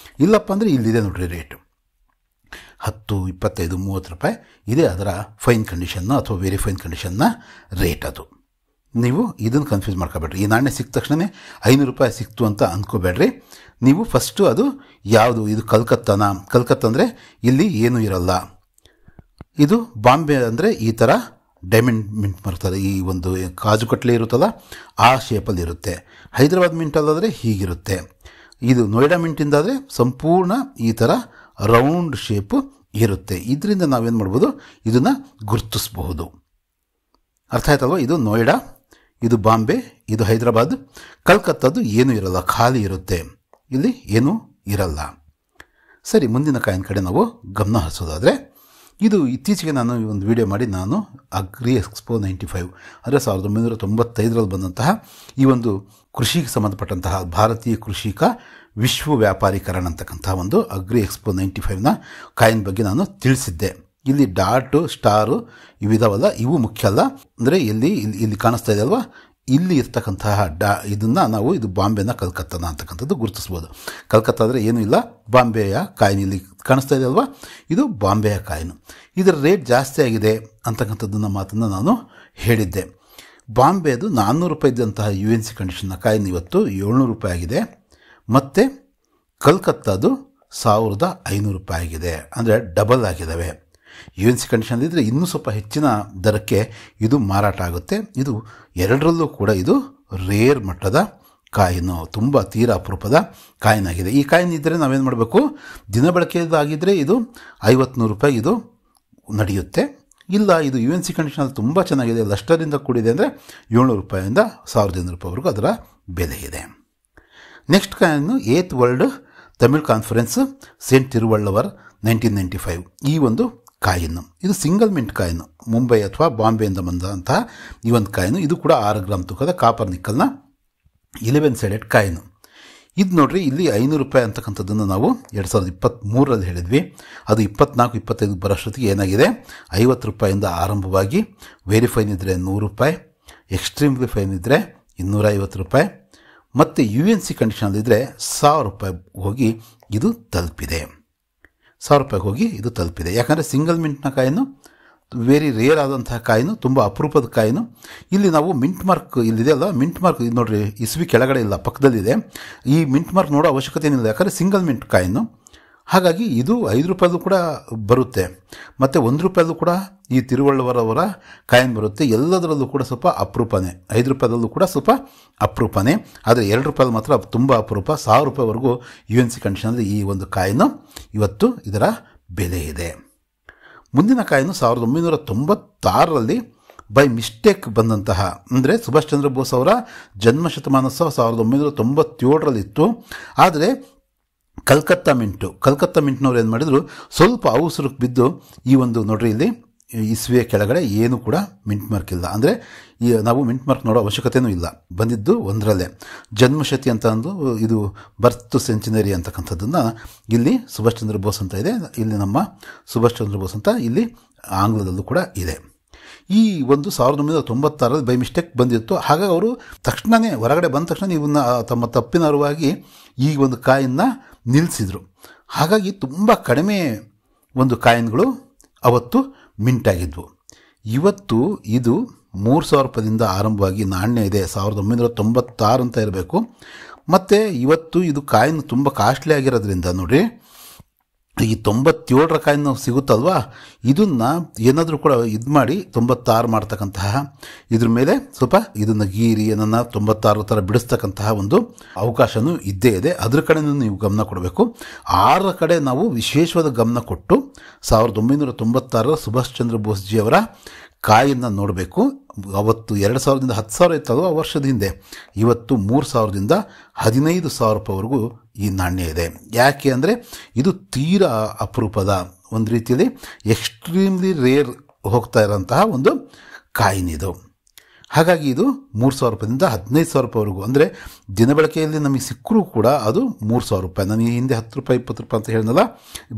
ಇಲ್ಲಪ್ಪ ಅಂದರೆ ಇಲ್ಲಿದೆ ನೋಡ್ರಿ ರೇಟು 10, 25, 30 ರೂಪಾಯಿ ಇದೇ ಅದರ ಫೈನ್ ಕಂಡೀಷನ್ನು ಅಥವಾ ವೆರಿ ಫೈನ್ ಕಂಡೀಷನ್ನ ರೇಟ್. ಅದು ನೀವು ಇದನ್ನು ಕನ್ಫ್ಯೂಸ್ ಮಾಡ್ಕೋಬೇಡ್ರಿ. ಈ ನಾಣ್ಯ ಸಿಕ್ಕ ತಕ್ಷಣ 500 ರೂಪಾಯಿ ಸಿಕ್ತು ಅಂತ ಅಂದ್ಕೋಬೇಡ್ರಿ. ನೀವು ಫಸ್ಟು ಅದು ಯಾವುದು, ಇದು ಕಲ್ಕತ್ತಾ ಅಂದರೆ ಇಲ್ಲಿ ಏನೂ ಇರಲ್ಲ. ಇದು ಬಾಂಬೆ ಅಂದರೆ ಈ ಥರ ಡೈಮಂಡ್ ಮಿಂಟ್ ಬರ್ತದೆ, ಈ ಒಂದು ಕಾಜು ಕಟ್ಲೆ ಇರುತ್ತಲ್ಲ ಆ ಶೇಪಲ್ಲಿ ಇರುತ್ತೆ. ಹೈದರಾಬಾದ್ ಮಿಂಟಲ್ಲಾದರೆ ಹೀಗಿರುತ್ತೆ. ಇದು ನೋಯ್ಡಾ ಮಿಂಟಿಂದಾದರೆ ಸಂಪೂರ್ಣ ಈ ಥರ ರೌಂಡ್ ಶೇಪು ಇರುತ್ತೆ. ಇದರಿಂದ ನಾವೇನು ಮಾಡ್ಬೋದು, ಇದನ್ನು ಗುರುತಿಸಬಹುದು. ಅರ್ಥ ಆಯ್ತಲ್ವ? ಇದು ನೋಯ್ಡಾ, ಇದು ಬಾಂಬೆ, ಇದು ಹೈದರಾಬಾದ್. ಕಲ್ಕತ್ತಾದು ಏನೂ ಇರಲ್ಲ, ಖಾಲಿ ಇರುತ್ತೆ, ಇಲ್ಲಿ ಏನೂ ಇರಲ್ಲ. ಸರಿ, ಮುಂದಿನ ಕಾಯಿನ್ ಕಡೆ ನಾವು ಗಮನ ಹರಿಸೋದಾದರೆ, ಇದು ಇತ್ತೀಚೆಗೆ ನಾನು ಒಂದು ವಿಡಿಯೋ ಮಾಡಿ ನಾನು ಅಗ್ರಿ ಎಕ್ಸ್ಪೋ 95 ಅಂದರೆ 1995ರಲ್ಲಿ ಬಂದಂತಹ ಈ ಒಂದು ಕೃಷಿಗೆ ಸಂಬಂಧಪಟ್ಟಂತಹ ಭಾರತೀಯ ಕೃಷಿಕ ವಿಶ್ವ ವ್ಯಾಪಾರೀಕರಣ ಅಂತಕ್ಕಂಥ ಒಂದು ಅಗ್ರಿ ಎಕ್ಸ್ಪೋ 95ನ ಕಾಯಿನ್ ಬಗ್ಗೆ ನಾನು ತಿಳಿಸಿದ್ದೆ. ಇಲ್ಲಿ ಡಾಟು, ಸ್ಟಾರು ಇವಿದಾವಲ್ಲ, ಇವು ಮುಖ್ಯ ಅಲ್ಲ. ಅಂದರೆ ಇಲ್ಲಿ ಕಾಣಿಸ್ತಾ ಇದೆ ಅಲ್ವಾ, ಇಲ್ಲಿ ಇರ್ತಕ್ಕಂತಹ ಇದನ್ನು ನಾವು ಇದು ಬಾಂಬೆನ ಕಲ್ಕತ್ತಾನ ಅಂತಕ್ಕಂಥದ್ದು ಗುರುತಿಸ್ಬೋದು. ಕಲ್ಕತ್ತಾ ಆದರೆ ಏನೂ ಇಲ್ಲ, ಬಾಂಬೆಯ ಕಾಯಿನ್ ಇಲ್ಲಿ ಕಾಣಿಸ್ತಾ ಇದೆ ಅಲ್ವಾ, ಇದು ಬಾಂಬೆಯ ಕಾಯಿನು. ಇದರ ರೇಟ್ ಜಾಸ್ತಿ ಆಗಿದೆ ಅಂತಕ್ಕಂಥದ್ದನ್ನು ಮಾತನ್ನು ನಾನು ಹೇಳಿದ್ದೆ. ಬಾಂಬೆದು 400 ರೂಪಾಯಿ ಇದ್ದಂತಹ UNC ಕಂಡೀಷನ್ನ ಕಾಯಿನ್ ಇವತ್ತು 700 ರೂಪಾಯಿ ಆಗಿದೆ. ಮತ್ತು ಕಲ್ಕತ್ತಾದು 1500 ರೂಪಾಯಿ ಆಗಿದೆ. ಅಂದರೆ ಡಬಲ್ ಆಗಿದ್ದಾವೆ. UNC ಕಂಡೀಷನಲ್ಲಿದ್ದರೆ ಇನ್ನೂ ಸ್ವಲ್ಪ ಹೆಚ್ಚಿನ ದರಕ್ಕೆ ಇದು ಮಾರಾಟ ಆಗುತ್ತೆ. ಇದು ಎರಡರಲ್ಲೂ ಕೂಡ ಇದು ರೇರ್ ಮಟ್ಟದ ಕಾಯಿನು, ತುಂಬ ತೀರಾ ಅಪರೂಪದ ಕಾಯಿನ್ ಆಗಿದೆ. ಈ ಕಾಯಿನ್ ಇದ್ದರೆ ನಾವೇನು ಮಾಡಬೇಕು, ದಿನಬಳಕೆದಾಗಿದ್ದರೆ ಇದು 50-100 ರೂಪಾಯಿ ಇದು ನಡೆಯುತ್ತೆ. ಇಲ್ಲ, ಇದು UNC ಕಂಡೀಷನಲ್ಲಿ ತುಂಬ ಚೆನ್ನಾಗಿದೆ, ಲಸ್ಟರಿಂದ ಕೂಡಿದೆ ಅಂದರೆ 700 ರೂಪಾಯಿಂದ 1200 ರೂಪಾಯಿವರೆಗೂ ಅದರ ಬೆಲೆ ಇದೆ. Next coin 8th world Tamil conference saint Thiruvalluvar 1995 ಈ ಒಂದು ಕಾಯಿನ್ನು. ಇದು ಸಿಂಗಲ್ ಮಿಂಟ್ ಕಾಯಿನು, ಮುಂಬೈ ಅಥವಾ ಬಾಂಬೆಯಿಂದ ಬಂದಂತಹ ಈ ಒಂದು ಕಾಯಿನು. ಇದು ಕೂಡ 6 ಗ್ರಾಮ್ ತೂಕದ ಕಾಪರ್ ನಿಕ್ಕಲ್ನ 11 ಸೈಡೆಡ್ ಕಾಯಿನು. ಇದು ನೋಡ್ರಿ, ಇಲ್ಲಿ 500 ರೂಪಾಯಿ ಅಂತಕ್ಕಂಥದ್ದನ್ನು ನಾವು 2023ರಲ್ಲಿ ಹೇಳಿದ್ವಿ. ಅದು 24-25 ಬರೋಷ್ಟೊತ್ತಿಗೆ ಏನಾಗಿದೆ, 50 ರೂಪಾಯಿಂದ ಆರಂಭವಾಗಿ ವೆರಿ ಫೈನ್ ಇದ್ದರೆ 100 ರೂಪಾಯಿ, ಎಕ್ಸ್ಟ್ರೀಮ್ಲಿ ಫೈನ್ ಇದ್ದರೆ 250 ರೂಪಾಯಿ, ಮತ್ತು UNC ಕಂಡೀಷನಲ್ಲಿದ್ದರೆ 1000 ರೂಪಾಯಿ ಹೋಗಿ ಇದು ತಲುಪಿದೆ. 1000 ರೂಪಾಯಿಗೆ ಹೋಗಿ ಇದು ತಲುಪಿದೆ. ಯಾಕಂದರೆ ಸಿಂಗಲ್ ಮಿಂಟ್ನ ಕಾಯಿನು ವೆರಿ ರೇರ್ ಆದಂತಹ ಕಾಯಿನು, ತುಂಬ ಅಪರೂಪದ ಕಾಯಿನು. ಇಲ್ಲಿ ನಾವು ಮಿಂಟ್ ಮಾರ್ಕ್ ಇಲ್ಲಿದೆ ಅಲ್ಲ, ಮಿಂಟ್ ಮಾರ್ಕ್ ಇದು ನೋಡ್ರಿ, ಇಸ್ವಿ ಕೆಳಗಡೆ ಇಲ್ಲ, ಪಕ್ಕದಲ್ಲಿದೆ. ಈ ಮಿಂಟ್ ಮಾರ್ಕ್ ನೋಡೋ ಅವಶ್ಯಕತೆ ಏನಿಲ್ಲ, ಯಾಕಂದರೆ ಸಿಂಗಲ್ ಮಿಂಟ್ ಕಾಯಿನು ಹಾಗಾಗಿ ಇದು 5 ರೂಪಾಯಲ್ಲೂ ಕೂಡ ಬರುತ್ತೆ, ಮತ್ತು 1 ರೂಪಾಯಲ್ಲೂ ಕೂಡ ಈ ತಿರುವಳ್ಳುವರವರ ಕಾಯಿನ್ ಬರುತ್ತೆ. ಎಲ್ಲದರಲ್ಲೂ ಕೂಡ ಸ್ವಲ್ಪ ಅಪರೂಪನೇ. 5 ರೂಪಾಯದಲ್ಲೂ ಕೂಡ ಸ್ವಲ್ಪ ಅಪರೂಪನೇ, ಆದರೆ 2 ರೂಪಾಯಲ್ಲಿ ಮಾತ್ರ ತುಂಬ ಅಪರೂಪ. 1000 ರೂಪಾಯಿವರೆಗೂ UNC ಕಂಡೀಷನಲ್ಲಿ ಈ ಒಂದು ಕಾಯಿನು ಇವತ್ತು ಇದರ ಬೆಲೆ ಇದೆ. ಮುಂದಿನ ಕಾಯಿನು 1996ರಲ್ಲಿ ಬೈ ಮಿಸ್ಟೇಕ್ ಬಂದಂತಹ, ಅಂದರೆ ಸುಭಾಷ್ ಚಂದ್ರ ಬೋಸ್ ಅವರ ಜನ್ಮ ಶತಮಾನೋತ್ಸವ 1997ರಲ್ಲಿತ್ತು. ಆದರೆ ಕಲ್ಕತ್ತಾ ಮಿಂಟ್ನವ್ರು ಏನು ಮಾಡಿದರು, ಸ್ವಲ್ಪ ಅವಸರಕ್ಕೆ ಬಿದ್ದು ಈ ಒಂದು ನೋಡ್ರಿ ಇಲ್ಲಿ ಇಸ್ವಿಯ ಕೆಳಗಡೆ ಏನು ಕೂಡ ಮಿಂಟ್ ಮಾರ್ಕ್ ಇಲ್ಲ. ಅಂದರೆ ನಾವು ಮಿಂಟ್ ಮಾರ್ಕ್ ನೋಡೋ ಅವಶ್ಯಕತೆಯೂ ಇಲ್ಲ, ಬಂದಿದ್ದು ಒಂದರಲ್ಲೇ ಜನ್ಮಶತಿ ಅಂತ ಅಂದು ಇದು ಬರ್ತ್ ಸೆಂಚುನರಿ ಅಂತಕ್ಕಂಥದ್ದನ್ನು ಇಲ್ಲಿ ಸುಭಾಷ್ ಚಂದ್ರ ಬೋಸ್ ಅಂತ ಇದೆ, ಇಲ್ಲಿ ನಮ್ಮ ಸುಭಾಷ್ ಚಂದ್ರ ಬೋಸ್ ಅಂತ ಇಲ್ಲಿ ಆಂಗ್ಲದಲ್ಲೂ ಕೂಡ ಇದೆ. ಈ ಒಂದು 1996ರಲ್ಲಿ ಬೈ ಮಿಸ್ಟೇಕ್ ಬಂದಿತ್ತು. ಹಾಗಾಗಿ ಅವರು ತಕ್ಷಣವೇ ಹೊರಗಡೆ ಬಂದ ತಕ್ಷಣ ಇವನ್ನ ತಮ್ಮ ತಪ್ಪಿನ ಅರಿವಾಗಿ ಈ ಒಂದು ಕಾಯಿನ್ನ ನಿಲ್ಲಿಸಿದರು. ಹಾಗಾಗಿ ತುಂಬ ಕಡಿಮೆ ಒಂದು ಕಾಯಿನ್ಗಳು ಅವತ್ತು ಮಿಂಟಾಗಿದ್ವು. ಇವತ್ತು ಇದು 3000 ರೂಪಾಯಿಂದ ಆರಂಭವಾಗಿ ನಾಣ್ಯ ಇದೆ, 1996 ಅಂತ ಇರಬೇಕು. ಮತ್ತು ಇವತ್ತು ಇದು ಕಾಯಿನ್ ತುಂಬ ಕಾಸ್ಟ್ಲಿ ಆಗಿರೋದ್ರಿಂದ ನೋಡಿರಿ, ಈ 97ರ ಕಾಯಿನ್ ಸಿಗುತ್ತಲ್ವಾ, ಇದನ್ನು ಏನಾದರೂ ಕೂಡ ಇದು ಮಾಡಿ 96 ಮಾಡ್ತಕ್ಕಂತಹ ಇದ್ರ ಮೇಲೆ ಸ್ವಲ್ಪ ಇದನ್ನು ಗೀರಿ ಏನನ್ನ 96 ಥರ ಬಿಡಿಸ್ತಕ್ಕಂತಹ ಒಂದು ಅವಕಾಶವೂ ಇದ್ದೇ ಇದೆ. ಅದ್ರ ಕಡೆನೂ ನೀವು ಗಮನ ಕೊಡಬೇಕು. 6ರ ಕಡೆ ನಾವು ವಿಶೇಷವಾದ ಗಮನ ಕೊಟ್ಟು 1996ರ ಸುಭಾಷ್ ಚಂದ್ರ ಬೋಸ್ಜಿಯವರ ಕಾಯಿಯನ್ನು ನೋಡಬೇಕು. ಅವತ್ತು 2000ದಿಂದ 10,000 ಇತ್ತಲ್ವ ವರ್ಷದ ಹಿಂದೆ, ಇವತ್ತು 3,000ದಿಂದ 15,000 ರೂಪಾಯಿವರೆಗೂ ಈ ನಾಣ್ಯ ಇದೆ. ಯಾಕೆ ಅಂದರೆ ಇದು ತೀರಾ ಅಪರೂಪದ, ಒಂದು ರೀತಿಯಲ್ಲಿ ಎಕ್ಸ್ಟ್ರೀಮ್ಲಿ ರೇರ್ ಹೋಗ್ತಾ ಇರೋಂತಹ ಒಂದು ಕಾಯಿನ್ ಇದು. ಹಾಗಾಗಿ ಇದು 3,000 ರೂಪಾಯಿಂದ 15,000 ರೂಪಾಯಿವರೆಗೂ, ಅಂದರೆ ದಿನಬಳಕೆಯಲ್ಲಿ ನಮಗೆ ಸಿಕ್ಕರೂ ಕೂಡ ಅದು 3,000 ರೂಪಾಯಿ. ನಾನು ಈ ಹಿಂದೆ 10 ರೂಪಾಯಿ 20 ರೂಪಾಯಿ ಅಂತ ಹೇಳಿದ್ನಲ್ಲ,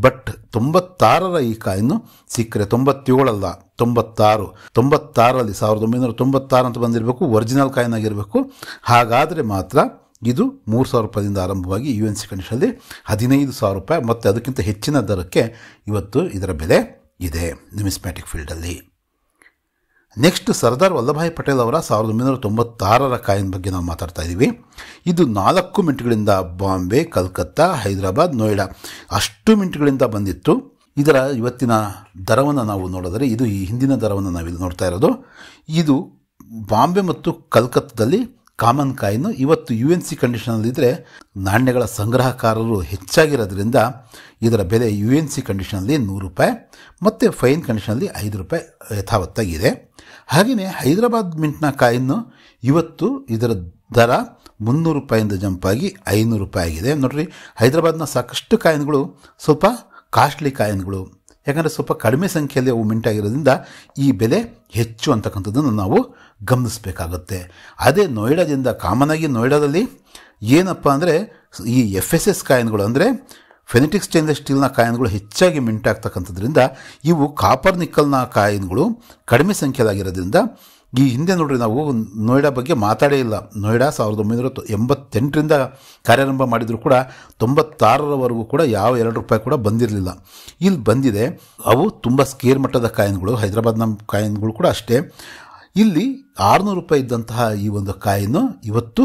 ಬಟ್ 96ರ ಈ ಕಾಯಿನ್ನು ಸಿಕ್ಕರೆ, 97 ಅಲ್ಲ 96, 96ರಲ್ಲಿ 1996 ಅಂತ ಬಂದಿರಬೇಕು, ಒರಿಜಿನಲ್ ಕಾಯಿನ್ ಆಗಿರಬೇಕು. ಹಾಗಾದರೆ ಮಾತ್ರ ಇದು 3,000 ರೂಪಾಯಿಂದ ಆರಂಭವಾಗಿ UNC ಕಂಡೀಷನಲ್ಲಿ 15,000 ರೂಪಾಯಿ ಮತ್ತು ಅದಕ್ಕಿಂತ ಹೆಚ್ಚಿನ ದರಕ್ಕೆ ಇವತ್ತು ಇದರ ಬೆಲೆ ಇದೆ ನ್ಯೂಮಿಸ್ಮ್ಯಾಟಿಕ್ ಫೀಲ್ಡಲ್ಲಿ. ನೆಕ್ಸ್ಟ್ ಸರ್ದಾರ್ ವಲ್ಲಭಾಯ್ ಪಟೇಲ್ ಅವರ 1996ರ ಕಾಯಿನ್ ಬಗ್ಗೆ ನಾವು ಮಾತಾಡ್ತಾ ಇದ್ದೀವಿ. ಇದು 4 ಮಿಂಟ್ಗಳಿಂದ ಬಾಂಬೆ, ಕಲ್ಕತ್ತಾ, ಹೈದರಾಬಾದ್, ನೋಯ್ಡಾ ಅಷ್ಟು ಮಿಂಟ್ಗಳಿಂದ ಬಂದಿತ್ತು. ಇದರ ಇವತ್ತಿನ ದರವನ್ನು ನಾವು ನೋಡಿದರೆ, ಇದು ಈ ಹಿಂದಿನ ದರವನ್ನು ನಾವಿಲ್ಲಿ ನೋಡ್ತಾ ಇರೋದು. ಇದು ಬಾಂಬೆ ಮತ್ತು ಕಲ್ಕತ್ತಾದಲ್ಲಿ ಕಾಮನ್ ಕಾಯಿನು. ಇವತ್ತು UNC ಕಂಡೀಷನಲ್ಲಿದ್ದರೆ ನಾಣ್ಯಗಳ ಸಂಗ್ರಹಕಾರರು ಹೆಚ್ಚಾಗಿರೋದ್ರಿಂದ ಇದರ ಬೆಲೆ UNC ಕಂಡೀಷನಲ್ಲಿ 100 ರೂಪಾಯಿ ಮತ್ತು ಫೈನ್ ಕಂಡೀಷನಲ್ಲಿ 5 ರೂಪಾಯಿ ಯಥಾವತ್ತಾಗಿದೆ. ಹಾಗೆಯೇ ಹೈದರಾಬಾದ್ ಮಿಂಟ್ನ ಕಾಯಿನ್ನು ಇವತ್ತು ಇದರ ದರ 300 ರೂಪಾಯಿಂದ ಜಂಪಾಗಿ 500 ರೂಪಾಯಿ ಆಗಿದೆ. ನೋಡ್ರಿ, ಹೈದರಾಬಾದ್ನ ಸಾಕಷ್ಟು ಕಾಯಿನ್ಗಳು ಸ್ವಲ್ಪ ಕಾಸ್ಟ್ಲಿ ಕಾಯಿನ್ಗಳು, ಯಾಕಂದರೆ ಸ್ವಲ್ಪ ಕಡಿಮೆ ಸಂಖ್ಯೆಯಲ್ಲಿ ಅವು ಮಿಂಟಾಗಿರೋದ್ರಿಂದ ಈ ಬೆಲೆ ಹೆಚ್ಚು ಅಂತಕ್ಕಂಥದ್ದನ್ನು ನಾವು ಗಮನಿಸಬೇಕಾಗುತ್ತೆ. ಅದೇ ನೋಯ್ಡಾದಿಂದ, ಕಾಮನಾಗಿ ನೋಯ್ಡಾದಲ್ಲಿ ಏನಪ್ಪ ಅಂದರೆ ಈ FSS ಕಾಯಿನ್ಗಳು, ಅಂದರೆ ಫೆನೆಟಿಕ್ ಸ್ಟೇನ್ಲೆಸ್ ಸ್ಟೀಲ್ನ ಕಾಯಿನ್ಗಳು ಹೆಚ್ಚಾಗಿ ಮಿಂಟಾಗ್ತಕ್ಕಂಥದ್ರಿಂದ ಇವು ಕಾಪರ್ ನಿಕ್ಕಲ್ನ ಕಾಯಿನ್ಗಳು ಕಡಿಮೆ ಸಂಖ್ಯೆಯಾಗಿರೋದ್ರಿಂದ ಈ ಹಿಂದೆ ನೋಡ್ರಿ ನಾವು ನೋಯ್ಡಾ ಬಗ್ಗೆ ಮಾತಾಡೇ ಇಲ್ಲ. ನೋಯ್ಡಾ 1988ರಿಂದ ಕಾರ್ಯಾರಂಭ ಮಾಡಿದರೂ ಕೂಡ 96ರವರೆಗೂ ಕೂಡ ಯಾವ 2 ರೂಪಾಯಿ ಕೂಡ ಬಂದಿರಲಿಲ್ಲ. ಇಲ್ಲಿ ಬಂದಿದೆ. ಅವು ತುಂಬ ಸ್ಕೇರ್ ಮಟ್ಟದ ಕಾಯಿನ್ಗಳು. ಹೈದರಾಬಾದ್ನ ಕಾಯಿನ್ಗಳು ಕೂಡ ಅಷ್ಟೇ. ಇಲ್ಲಿ 600 ರೂಪಾಯಿ ಇದ್ದಂತಹ ಈ ಒಂದು ಕಾಯಿನು ಇವತ್ತು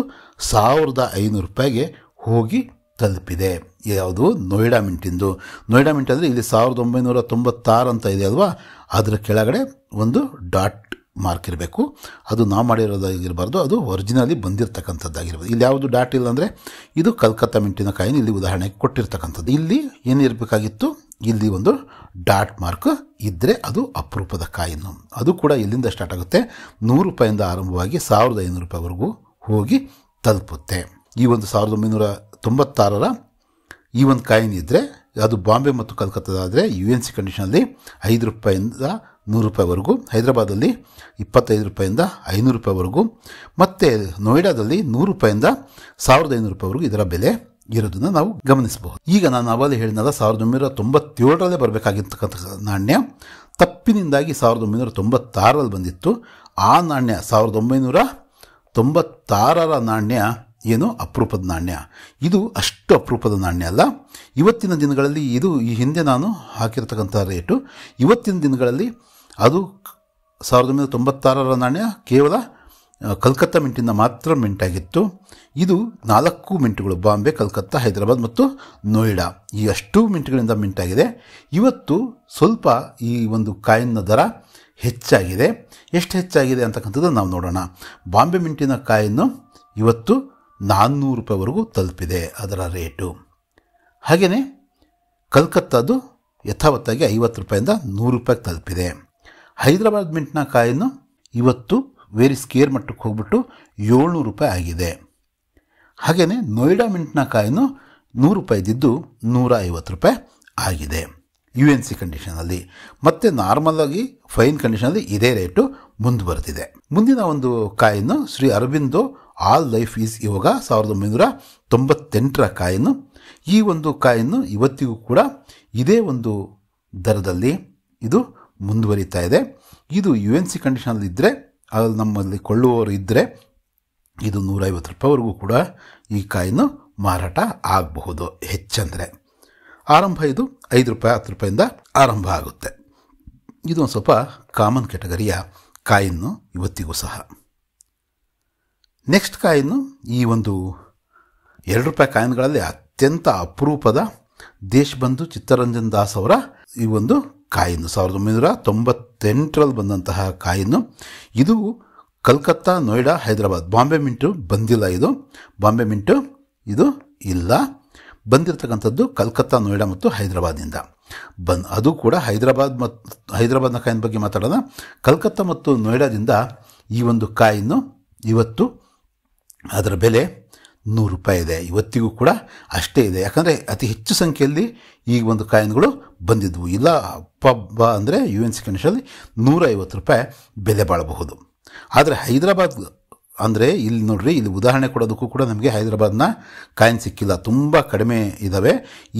1,500 ರೂಪಾಯಿಗೆ ಹೋಗಿ ತಲುಪಿದೆ. ಯಾವುದು? ನೋಯ್ಡಾ ಮಿಂಟಿಂದು. ನೋಯ್ಡಾ ಮಿಂಟ್ ಅಂದರೆ ಇಲ್ಲಿ 1996 ಅಂತ ಇದೆ ಅಲ್ವಾ, ಅದರ ಕೆಳಗಡೆ ಒಂದು ಡಾಟ್ ಮಾರ್ಕ್ ಇರಬೇಕು. ಅದು ನಾವು ಮಾಡಿರೋದಾಗಿರಬಾರ್ದು, ಅದು ಒರಿಜಿನಲಿ ಬಂದಿರತಕ್ಕಂಥದ್ದಾಗಿರ್ಬೋದು. ಇಲ್ಲಿ ಯಾವುದು ಡಾಟ್ ಇಲ್ಲ ಅಂದರೆ ಇದು ಕಲ್ಕತ್ತಾ ಮಿಂಟಿನ ಕಾಯಿನ್ ಇಲ್ಲಿ ಉದಾಹರಣೆಗೆ ಕೊಟ್ಟಿರ್ತಕ್ಕಂಥದ್ದು. ಇಲ್ಲಿ ಏನಿರಬೇಕಾಗಿತ್ತು, ಇಲ್ಲಿ ಒಂದು ಡಾಟ್ ಮಾರ್ಕ್ ಇದ್ದರೆ ಅದು ಅಪರೂಪದ ಕಾಯಿನ್ನು. ಅದು ಕೂಡ ಎಲ್ಲಿಂದ ಸ್ಟಾರ್ಟ್ ಆಗುತ್ತೆ, 100 ರೂಪಾಯಿಂದ ಆರಂಭವಾಗಿ 1,500 ರೂಪಾಯಿವರೆಗೂ ಹೋಗಿ ತಲುಪುತ್ತೆ. ಈ ಒಂದು 1996ರ ಈ ಒಂದು ಕಾಯಿನ್ ಇದ್ದರೆ ಅದು ಬಾಂಬೆ ಮತ್ತು ಕಲ್ಕತ್ತಾದಾದರೆ UNC ಕಂಡೀಷನಲ್ಲಿ 5 ರೂಪಾಯಿಂದ 100 ರೂಪಾಯಿವರೆಗೂ, ಹೈದರಾಬಾದಲ್ಲಿ 25 ರೂಪಾಯಿಂದ 500 ರೂಪಾಯಿವರೆಗೂ, ಮತ್ತು ನೋಯ್ಡಾದಲ್ಲಿ 100 ರೂಪಾಯಿಂದ 1,500 ರೂಪಾಯಿವರೆಗೂ ಇದರ ಬೆಲೆ ಇರೋದನ್ನು ನಾವು ಗಮನಿಸಬಹುದು. ಈಗ ನಾನು ಅವಲ್ಲಿ ಹೇಳಿದ್ನಲ್ಲ 1997ರಲ್ಲೇ ಬರಬೇಕಾಗಿರ್ತಕ್ಕಂಥ ನಾಣ್ಯ ತಪ್ಪಿನಿಂದಾಗಿ 1996ರಲ್ಲಿ ಬಂದಿತ್ತು. ಆ ನಾಣ್ಯ 1996ರ ನಾಣ್ಯ ಏನು ಅಪರೂಪದ ನಾಣ್ಯ. ಇದು ಅಷ್ಟು ಅಪರೂಪದ ನಾಣ್ಯ ಅಲ್ಲ. ಇವತ್ತಿನ ದಿನಗಳಲ್ಲಿ ಇದು ಈ ಹಿಂದೆ ನಾನು ಹಾಕಿರ್ತಕ್ಕಂಥ ರೇಟು, ಇವತ್ತಿನ ದಿನಗಳಲ್ಲಿ ಅದು 1996ರ ನಾಣ್ಯ ಕೇವಲ ಕಲ್ಕತ್ತಾ ಮಿಂಟಿಂದ ಮಾತ್ರ ಮಿಂಟ್ ಆಗಿತ್ತು. ಇದು 4 ಮಿಂಟ್ಗಳು, ಬಾಂಬೆ, ಕಲ್ಕತ್ತಾ, ಹೈದರಾಬಾದ್ ಮತ್ತು ನೋಯ್ಡಾ, ಈ ಅಷ್ಟು ಮಿಂಟ್ಗಳಿಂದ ಮಿಂಟ್ ಆಗಿದೆ. ಇವತ್ತು ಸ್ವಲ್ಪ ಈ ಒಂದು ಕಾಯಿನ್ನ ದರ ಹೆಚ್ಚಾಗಿದೆ. ಎಷ್ಟು ಹೆಚ್ಚಾಗಿದೆ ಅಂತಕ್ಕಂಥದ್ದು ನಾವು ನೋಡೋಣ. ಬಾಂಬೆ ಮಿಂಟಿನ ಕಾಯಿನ್ನು ಇವತ್ತು 400 ರೂಪಾಯಿವರೆಗೂ ತಲುಪಿದೆ ಅದರ ರೇಟು. ಹಾಗೆಯೇ ಕಲ್ಕತ್ತಾದು ಯಥಾವತ್ತಾಗಿ 50 ರೂಪಾಯಿಂದ 100 ರೂಪಾಯಿಗೆ ತಲುಪಿದೆ. ಹೈದರಾಬಾದ್ ಮಿಂಟ್ನ ಕಾಯಿನ್ನು ಇವತ್ತು ವೇರಿ ಸ್ಕೇರ್ ಮಟ್ಟಕ್ಕೆ ಹೋಗ್ಬಿಟ್ಟು 700 ರೂಪಾಯಿ ಆಗಿದೆ. ಹಾಗೆಯೇ ನೋಯ್ಡಾ ಮಿಂಟ್ನ ಕಾಯಿನ್ನು 100 ರೂಪಾಯಿ ಇದ್ದಿದ್ದು 150 ರೂಪಾಯಿ ಆಗಿದೆ UNC ಕಂಡೀಷನಲ್ಲಿ. ಮತ್ತು ನಾರ್ಮಲಾಗಿ ಫೈನ್ ಕಂಡೀಷನಲ್ಲಿ ಇದೇ ರೇಟು ಮುಂದುವರೆದಿದೆ. ಮುಂದಿನ ಒಂದು coin Shri Aurobindo all life is yoga 1998ರ ಕಾಯಿನ್ನು. ಈ ಒಂದು ಕಾಯಿನ್ನು ಇವತ್ತಿಗೂ ಕೂಡ ಇದೇ ಒಂದು ದರದಲ್ಲಿ ಇದು ಮುಂದುವರಿತಾ ಇದೆ. ಇದು UNC ಕಂಡೀಷನಲ್ಲಿ ಇದ್ದರೆ, ಅದು ನಮ್ಮಲ್ಲಿ ಕೊಳ್ಳುವವರು ಇದ್ದರೆ ಇದು 150 ರೂಪಾಯಿವರೆಗೂ ಕೂಡ ಈ ಕಾಯಿನ್ನು ಮಾರಾಟ ಆಗಬಹುದು. ಹೆಚ್ಚಂದರೆ ಆರಂಭ ಇದು 5 ರೂಪಾಯಿ 10 ರೂಪಾಯಿಂದ ಆರಂಭ ಆಗುತ್ತೆ. ಇದು ಒಂದು ಸ್ವಲ್ಪ ಕಾಮನ್ ಕ್ಯಾಟಗರಿಯ ಕಾಯಿನ್ನು ಇವತ್ತಿಗೂ ಸಹ. ನೆಕ್ಸ್ಟ್ ಕಾಯಿನ್ನು ಈ ಒಂದು 2 ರೂಪಾಯಿ ಕಾಯಿನ್ಗಳಲ್ಲಿ ಅತ್ಯಂತ ಅಪರೂಪದ ದೇಶಬಂಧು ಚಿತ್ತರಂಜನ್ ದಾಸ್ ಅವರ ಈ ಒಂದು ಕಾಯಿನ್ನು 1998ರಲ್ಲಿ ಬಂದಂತಹ ಕಾಯಿನ್ನು. ಇದು ಕಲ್ಕತ್ತಾ, ನೋಯ್ಡಾ, ಹೈದರಾಬಾದ್, ಬಾಂಬೆ ಮಿಂಟು ಬಂದಿಲ್ಲ. ಇದು ಬಾಂಬೆ ಮಿಂಟು ಇದು ಇಲ್ಲ. ಬಂದಿರತಕ್ಕಂಥದ್ದು ಕಲ್ಕತ್ತಾ, ನೋಯ್ಡಾ ಮತ್ತು ಹೈದರಾಬಾದ್ನಿಂದ ಅದು ಕೂಡ ಹೈದರಾಬಾದ್ನ ಕಾಯಿನ್ ಬಗ್ಗೆ ಮಾತಾಡೋಣ. ಕಲ್ಕತ್ತಾ ಮತ್ತು ನೋಯ್ಡಾದಿಂದ ಈ ಒಂದು ಕಾಯಿನ್ನು ಇವತ್ತು ಅದರ ಬೆಲೆ 100 ರೂಪಾಯಿ ಇದೆ. ಇವತ್ತಿಗೂ ಕೂಡ ಅಷ್ಟೇ ಇದೆ. ಯಾಕಂದರೆ ಅತಿ ಹೆಚ್ಚು ಸಂಖ್ಯೆಯಲ್ಲಿ ಈ ಒಂದು ಕಾಯಿನ್ಗಳು ಬಂದಿದ್ವು. ಇಲ್ಲ ಹಬ್ಬ ಅಂದರೆ UNC ಕಂಡೀಷನಲ್ಲಿ 150 ರೂಪಾಯಿ ಬೆಲೆ ಬಾಳಬಹುದು. ಆದರೆ ಹೈದರಾಬಾದ್ ಅಂದರೆ ಇಲ್ಲಿ ನೋಡ್ರಿ, ಇಲ್ಲಿ ಉದಾಹರಣೆ ಕೊಡೋದಕ್ಕೂ ಕೂಡ ನಮಗೆ ಹೈದರಾಬಾದ್ನ ಕಾಯಿನ್ ಸಿಕ್ಕಿಲ್ಲ, ತುಂಬ ಕಡಿಮೆ ಇದ್ದಾವೆ.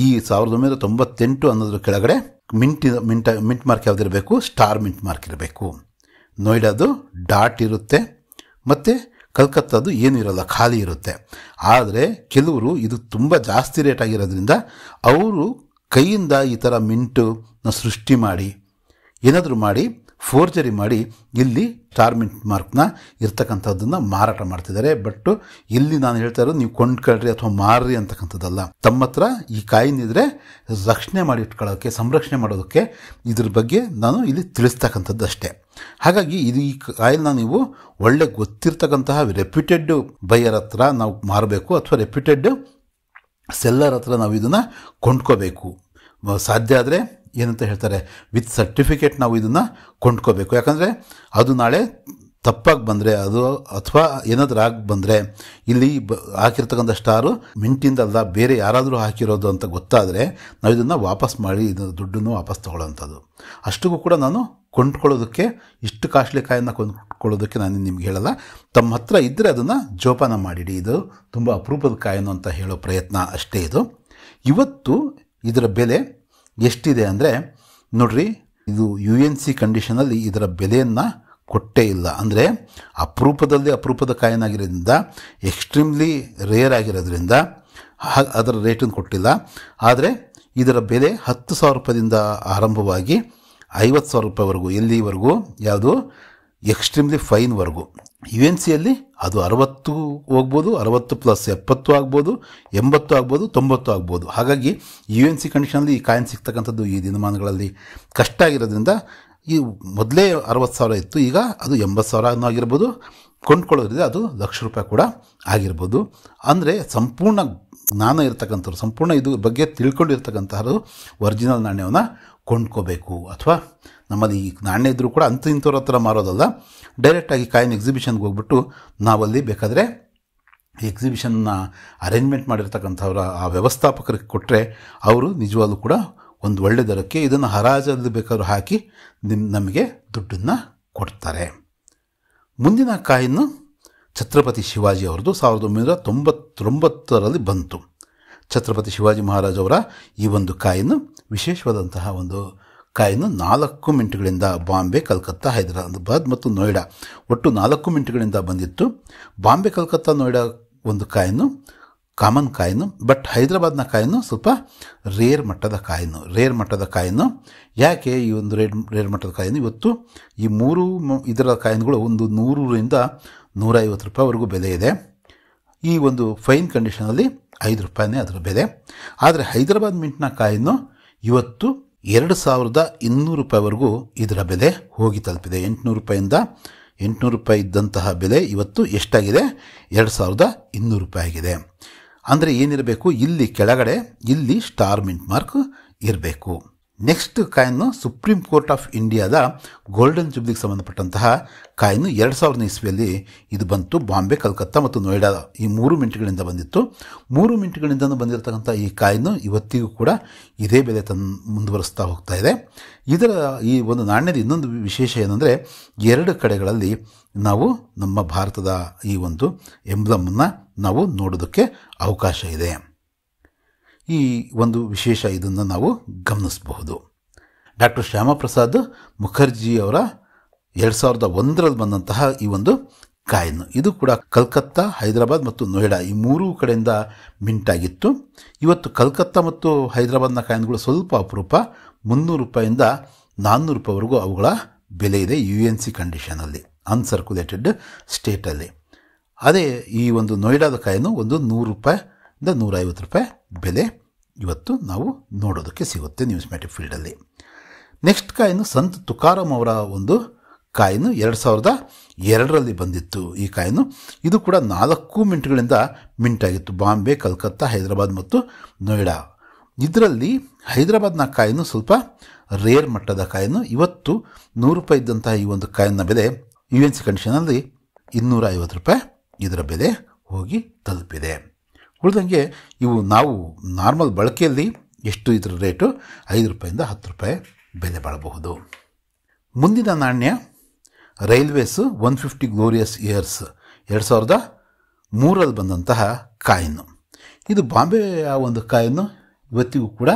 ಈ 1998 ಅನ್ನೋದ್ರ ಕೆಳಗಡೆ ಮಿಂಟ್ ಮಾರ್ಕ್ ಯಾವುದಿರಬೇಕು? ಸ್ಟಾರ್ ಮಿಂಟ್ ಮಾರ್ಕ್ ಇರಬೇಕು. ನೋಯ್ಡಾದು ಡಾಟ್ ಇರುತ್ತೆ ಮತ್ತು ಕಲ್ಕತ್ತಾದು ಏನೂ ಇರೋಲ್ಲ, ಖಾಲಿ ಇರುತ್ತೆ. ಆದರೆ ಕೆಲವರು ಇದು ತುಂಬ ಜಾಸ್ತಿ ರೇಟ್ ಆಗಿರೋದ್ರಿಂದ ಅವರು ಕೈಯಿಂದ ಈ ಥರ ಮಿಂಟನ್ನ ಸೃಷ್ಟಿ ಮಾಡಿ ಏನಾದರೂ ಮಾಡಿ ಫೋರ್ಜರಿ ಮಾಡಿ ಇಲ್ಲಿ ಸ್ಟಾರ್ ಮಿಂಟ್ ಮಾರ್ಕ್ನ ಇರ್ತಕ್ಕಂಥದ್ದನ್ನು ಮಾರಾಟ ಮಾಡ್ತಿದ್ದಾರೆ. ಬಟ್ ಇಲ್ಲಿ ನಾನು ಹೇಳ್ತಾ ಇರೋದು ನೀವು ಕೊಂಡ್ಕೊಳ್ರಿ ಅಥವಾ ಮಾರ್ರಿ ಅಂತಕ್ಕಂಥದ್ದಲ್ಲ. ತಮ್ಮ ಹತ್ರ ಈ ಕಾಯಿನ್ ಇದ್ದರೆ ರಕ್ಷಣೆ ಮಾಡಿ ಇಟ್ಕೊಳ್ಳೋಕ್ಕೆ, ಸಂರಕ್ಷಣೆ ಮಾಡೋದಕ್ಕೆ ಇದ್ರ ಬಗ್ಗೆ ನಾನು ಇಲ್ಲಿ ತಿಳಿಸ್ತಕ್ಕಂಥದ್ದು ಅಷ್ಟೇ. ಹಾಗಾಗಿ ಇದು ಈ ಕಾಯಿನ್ನ ನೀವು ಒಳ್ಳೆ ಗೊತ್ತಿರ್ತಕ್ಕಂತಹ ರೆಪ್ಯೂಟೆಡ್ ಬೈಯರ್ ಹತ್ರ ನಾವು ಮಾರಬೇಕು ಅಥವಾ ರೆಪ್ಯೂಟೆಡ್ ಸೆಲ್ಲರ್ ಹತ್ರ ನಾವು ಇದನ್ನು ಕೊಂಡ್ಕೋಬೇಕು. ಸಾಧ್ಯ ಆದರೆ ಏನಂತ ಹೇಳ್ತಾರೆ, ವಿತ್ ಸರ್ಟಿಫಿಕೇಟ್ ನಾವು ಇದನ್ನು ಕೊಂಡ್ಕೋಬೇಕು. ಯಾಕಂದರೆ ಅದು ನಾಳೆ ತಪ್ಪಾಗಿ ಬಂದರೆ ಅದು ಅಥವಾ ಏನಾದರೂ ಆಗಿ ಬಂದರೆ ಇಲ್ಲಿ ಹಾಕಿರ್ತಕ್ಕಂಥ ಸ್ಟಾರು ಮಿಂಟಿಂದಲ್ಲ ಬೇರೆ ಯಾರಾದರೂ ಹಾಕಿರೋದು ಅಂತ ಗೊತ್ತಾದರೆ ನಾವು ಇದನ್ನು ವಾಪಸ್ ಮಾಡಿ ಇದರ ದುಡ್ಡನ್ನು ವಾಪಸ್ ತೊಗೊಳ್ಳೋವಂಥದ್ದು. ಅಷ್ಟಿಗೂ ಕೂಡ ನಾನು ಕೊಂಡ್ಕೊಳ್ಳೋದಕ್ಕೆ, ಇಷ್ಟು ಕಾಸ್ಟ್ಲಿ ಕಾಯಿನ ಕೊಂಡ್ಕೊಳ್ಳೋದಕ್ಕೆ ನಾನು ನಿಮ್ಗೆ ಹೇಳಲ್ಲ. ತಮ್ಮ ಹತ್ರ ಇದ್ದರೆ ಅದನ್ನು ಜೋಪಾನ ಮಾಡಿಡಿ. ಇದು ತುಂಬ ಅಪರೂಪದ ಕಾಯಿನು ಅಂತ ಹೇಳೋ ಪ್ರಯತ್ನ ಅಷ್ಟೇ ಇದು. ಇವತ್ತು ಇದರ ಬೆಲೆ ಎಷ್ಟಿದೆ ಅಂದರೆ ನೋಡ್ರಿ, ಇದು UNC ಕಂಡೀಷನಲ್ಲಿ ಇದರ ಬೆಲೆಯನ್ನು ಕೊಟ್ಟೇ ಇಲ್ಲ. ಅಂದರೆ ಅಪರೂಪದ ಕಾಯಿನ್ ಆಗಿರೋದ್ರಿಂದ, ಎಕ್ಸ್ಟ್ರೀಮ್ಲಿ ರೇರ್ ಆಗಿರೋದ್ರಿಂದ ಅದರ ರೇಟನ್ನು ಕೊಟ್ಟಿಲ್ಲ. ಆದರೆ ಇದರ ಬೆಲೆ 10,000 ರೂಪಾಯಿಂದ ಆರಂಭವಾಗಿ 50,000 ರೂಪಾಯಿವರೆಗೂ, ಎಲ್ಲಿವರೆಗೂ ಯಾವುದು ಎಕ್ಸ್ಟ್ರೀಮ್ಲಿ ಫೈನ್ವರೆಗೂ. UNCಯಲ್ಲಿ ಅದು 60 ಹೋಗ್ಬೋದು, 60 ಪ್ಲಸ್ 70 ಆಗ್ಬೋದು, 80 ಆಗ್ಬೋದು, 90 ಆಗ್ಬೋದು. ಹಾಗಾಗಿ UNC ಕಂಡೀಷನಲ್ಲಿ ಈ ಕಾಯಿನ್ ಸಿಗ್ತಕ್ಕಂಥದ್ದು ಈ ದಿನಮಾನಗಳಲ್ಲಿ ಕಷ್ಟ ಆಗಿರೋದ್ರಿಂದ ಈ ಮೊದಲೇ 60,000 ಇತ್ತು, ಈಗ ಅದು 80,000 ಆಗಿರ್ಬೋದು. ಕೊಂಡ್ಕೊಳ್ಳೋದ್ರಿಂದ ಅದು ಲಕ್ಷ ರೂಪಾಯಿ ಕೂಡ ಆಗಿರ್ಬೋದು. ಅಂದರೆ ಸಂಪೂರ್ಣ ಜ್ಞಾನ ಇರತಕ್ಕಂಥವ್ರು, ಸಂಪೂರ್ಣ ಇದು ಬಗ್ಗೆ ತಿಳ್ಕೊಂಡಿರ್ತಕ್ಕಂಥವ್ರು ಒರಿಜಿನಲ್ ನಾಣ್ಯವನ್ನು ಕೊಂಡ್ಕೋಬೇಕು. ಅಥವಾ ನಮ್ಮಲ್ಲಿ ಈ ನಾಣ್ಯ ಇದ್ದರೂ ಕೂಡ ಇಂಥವ್ರ ಹತ್ರ ಮಾರೋದಲ್ಲ, ಡೈರೆಕ್ಟಾಗಿ ಕಾಯಿನ್ ಎಕ್ಸಿಬಿಷನ್ಗೆ ಹೋಗ್ಬಿಟ್ಟು ನಾವಲ್ಲಿ ಬೇಕಾದರೆ ಎಕ್ಸಿಬಿಷನ್ನ ಅರೇಂಜ್ಮೆಂಟ್ ಮಾಡಿರ್ತಕ್ಕಂಥವ್ರ ಆ ವ್ಯವಸ್ಥಾಪಕರಿಗೆ ಕೊಟ್ಟರೆ ಅವರು ನಿಜವಾಗ್ಲೂ ಕೂಡ ಒಂದು ಒಳ್ಳೆ ದರಕ್ಕೆ ಇದನ್ನು ಹರಾಜಲ್ಲಿ ಬೇಕಾದ್ರೂ ಹಾಕಿ ನಮಗೆ ದುಡ್ಡನ್ನು ಕೊಡ್ತಾರೆ. ಮುಂದಿನ ಕಾಯಿನ್ನು ಛತ್ರಪತಿ ಶಿವಾಜಿ ಅವ್ರದ್ದು 1999ರಲ್ಲಿ ಬಂತು. ಛತ್ರಪತಿ ಶಿವಾಜಿ ಮಹಾರಾಜ್ ಅವರ ಈ ಒಂದು ಕಾಯಿನ್ನು ವಿಶೇಷವಾದಂತಹ ಒಂದು ಕಾಯಿನ್ನು 4 ಮಿಂಟ್ಗಳಿಂದ ಬಾಂಬೆ, ಕಲ್ಕತ್ತಾ, ಹೈದರಾಬಾದ್ ಮತ್ತು ನೋಯ್ಡಾ ಒಟ್ಟು 4 ಮಿಂಟ್ಗಳಿಂದ ಬಂದಿತ್ತು. ಬಾಂಬೆ, ಕಲ್ಕತ್ತಾ, ನೋಯ್ಡಾ ಒಂದು ಕಾಯಿನ್ನು ಕಾಮನ್ ಕಾಯಿನು. ಬಟ್ ಹೈದರಾಬಾದ್ನ ಕಾಯಿನ್ನು ಸ್ವಲ್ಪ ರೇರ್ ಮಟ್ಟದ ಕಾಯಿನ್ನು. ಯಾಕೆ ಈ ಒಂದು ರೇರ್ ಮಟ್ಟದ ಕಾಯಿನು? ಇವತ್ತು ಈ 3 ಇದರ ಕಾಯಿನ್ಗಳು ಒಂದು 100ರಿಂದ 150 ರೂಪಾಯಿವರೆಗೂ ಬೆಲೆ ಇದೆ. ಈ ಒಂದು ಫೈನ್ ಕಂಡೀಷನಲ್ಲಿ 5 ರೂಪಾಯಿನೇ ಅದರ ಬೆಲೆ. ಆದರೆ ಹೈದರಾಬಾದ್ ಮಿಂಟ್ನ ಕಾಯಿನ್ನು ಇವತ್ತು 2200 ರೂಪಾಯಿವರೆಗೂ ಇದರ ಬೆಲೆ ಹೋಗಿ ತಲುಪಿದೆ. 800 ರೂಪಾಯಿಂದ 800 ರೂಪಾಯಿ ಇದ್ದಂತಹ ಬೆಲೆ ಇವತ್ತು ಎಷ್ಟಾಗಿದೆ? 2200 ರೂಪಾಯಿ ಆಗಿದೆ. ಅಂದರೆ ಏನಿರಬೇಕು, ಇಲ್ಲಿ ಕೆಳಗಡೆ ಇಲ್ಲಿ ಸ್ಟಾರ್ ಮಿಂಟ್ ಮಾರ್ಕ್ ಇರಬೇಕು. Next coin supreme court of ಇಂಡಿಯಾದ ಗೋಲ್ಡನ್ ಜುಬ್ಲಿಗೆ ಸಂಬಂಧಪಟ್ಟಂತಹ ಕಾಯಿನ್ನು 2000 ಇಸ್ವಿಯಲ್ಲಿ ಇದು ಬಂತು. ಬಾಂಬೆ, ಕಲ್ಕತ್ತಾ ಮತ್ತು ನೋಯ್ಡಾ ಈ 3 ಮಿಂಟ್ಗಳಿಂದ ಬಂದಿತ್ತು. 3 ಮಿಂಟ್ಗಳಿಂದ ಬಂದಿರತಕ್ಕಂಥ ಈ ಕಾಯಿನ್ನು ಇವತ್ತಿಗೂ ಕೂಡ ಇದೇ ಬೆಲೆ ಮುಂದುವರಿಸ್ತಾ ಹೋಗ್ತಾ ಇದೆ. ಇದರ ಈ ಒಂದು ನಾಣ್ಯದ ಇನ್ನೊಂದು ವಿಶೇಷ ಏನಂದರೆ 2 ಕಡೆಗಳಲ್ಲಿ ನಾವು ನಮ್ಮ ಭಾರತದ ಈ ಒಂದು ಎಂಬ್ಲಮನ್ನು ನಾವು ನೋಡೋದಕ್ಕೆ ಅವಕಾಶ ಇದೆ. ಈ ಒಂದು ವಿಶೇಷ ಇದನ್ನು ನಾವು ಗಮನಿಸಬಹುದು. ಡಾಕ್ಟರ್ ಶ್ಯಾಮಪ್ರಸಾದ್ ಮುಖರ್ಜಿ ಅವರ 2001ರಲ್ಲಿ ಬಂದಂತಹ ಈ ಒಂದು ಕಾಯಿನ್, ಇದು ಕೂಡ ಕಲ್ಕತ್ತಾ, ಹೈದರಾಬಾದ್ ಮತ್ತು ನೋಯ್ಡಾ ಈ 3 ಕಡೆಯಿಂದ ಮಿಂಟ್ ಆಗಿತ್ತು. ಇವತ್ತು ಕಲ್ಕತ್ತಾ ಮತ್ತು ಹೈದರಾಬಾದ್ನ ಕಾಯಿನ್ಗಳು ಸ್ವಲ್ಪ ಅಪರೂಪ. 300 ರೂಪಾಯಿಂದ 400 ರೂಪಾಯಿವರೆಗೂ ಅವುಗಳ ಬೆಲೆ ಇದೆ UNC ಕಂಡೀಷನಲ್ಲಿ, ಅನ್ಸರ್ಕ್ಯುಲೇಟೆಡ್ ಸ್ಟೇಟಲ್ಲಿ. ಅದೇ ಈ ಒಂದು ನೋಯ್ಡಾದ ಕಾಯಿನು ಒಂದು 100 ರೂಪಾಯಿಂದ 150 ರೂಪಾಯಿ ಬೆಲೆ ಇವತ್ತು ನಾವು ನೋಡೋದಕ್ಕೆ ಸಿಗುತ್ತೆ ನ್ಯೂಸ್ಮ್ಯಾಟಿಕ್ ಫೀಲ್ಡಲ್ಲಿ. ನೆಕ್ಸ್ಟ್ ಕಾಯಿನು ಸಂತ್ ತುಕಾರಾಮ್ ಅವರ ಒಂದು ಕಾಯಿನು 2002ರಲ್ಲಿ ಬಂದಿತ್ತು. ಈ ಕಾಯಿನು ಇದು ಕೂಡ 4 ಮಿಂಟ್ಗಳಿಂದ ಮಿಂಟ್ ಆಗಿತ್ತು. ಬಾಂಬೆ, ಕಲ್ಕತ್ತಾ, ಹೈದರಾಬಾದ್ ಮತ್ತು ನೋಯ್ಡಾ. ಇದರಲ್ಲಿ ಹೈದರಾಬಾದ್ನ ಕಾಯಿನು ಸ್ವಲ್ಪ ರೇರ್ ಮಟ್ಟದ ಕಾಯಿನು. ಇವತ್ತು 100 ರೂಪಾಯಿ ಇದ್ದಂತಹ ಈ ಒಂದು ಕಾಯಿನ್ನ ಬೆಲೆ UNC ಕಂಡೀಷನಲ್ಲಿ 250 ರೂಪಾಯಿ ಇದರ ಬೆಲೆ ಹೋಗಿ ತಲುಪಿದೆ. ಉಳಿದಂಗೆ ಇವು ನಾವು ನಾರ್ಮಲ್ ಬಳಕೆಯಲ್ಲಿ ಎಷ್ಟು ಇದರ ರೇಟು 5 ರೂಪಾಯಿಂದ 10 ರೂಪಾಯಿ ಬೆಲೆ ಬಾಳಬಹುದು. ಮುಂದಿನ ನಾಣ್ಯ ರೈಲ್ವೇಸು 150 ಗ್ಲೋರಿಯಸ್ ಇಯರ್ಸ್ 2003ರಲ್ಲಿ ಬಂದಂತಹ ಕಾಯಿನು. ಇದು ಬಾಂಬೆಯ ಒಂದು ಕಾಯಿನು. ಇವತ್ತಿಗೂ ಕೂಡ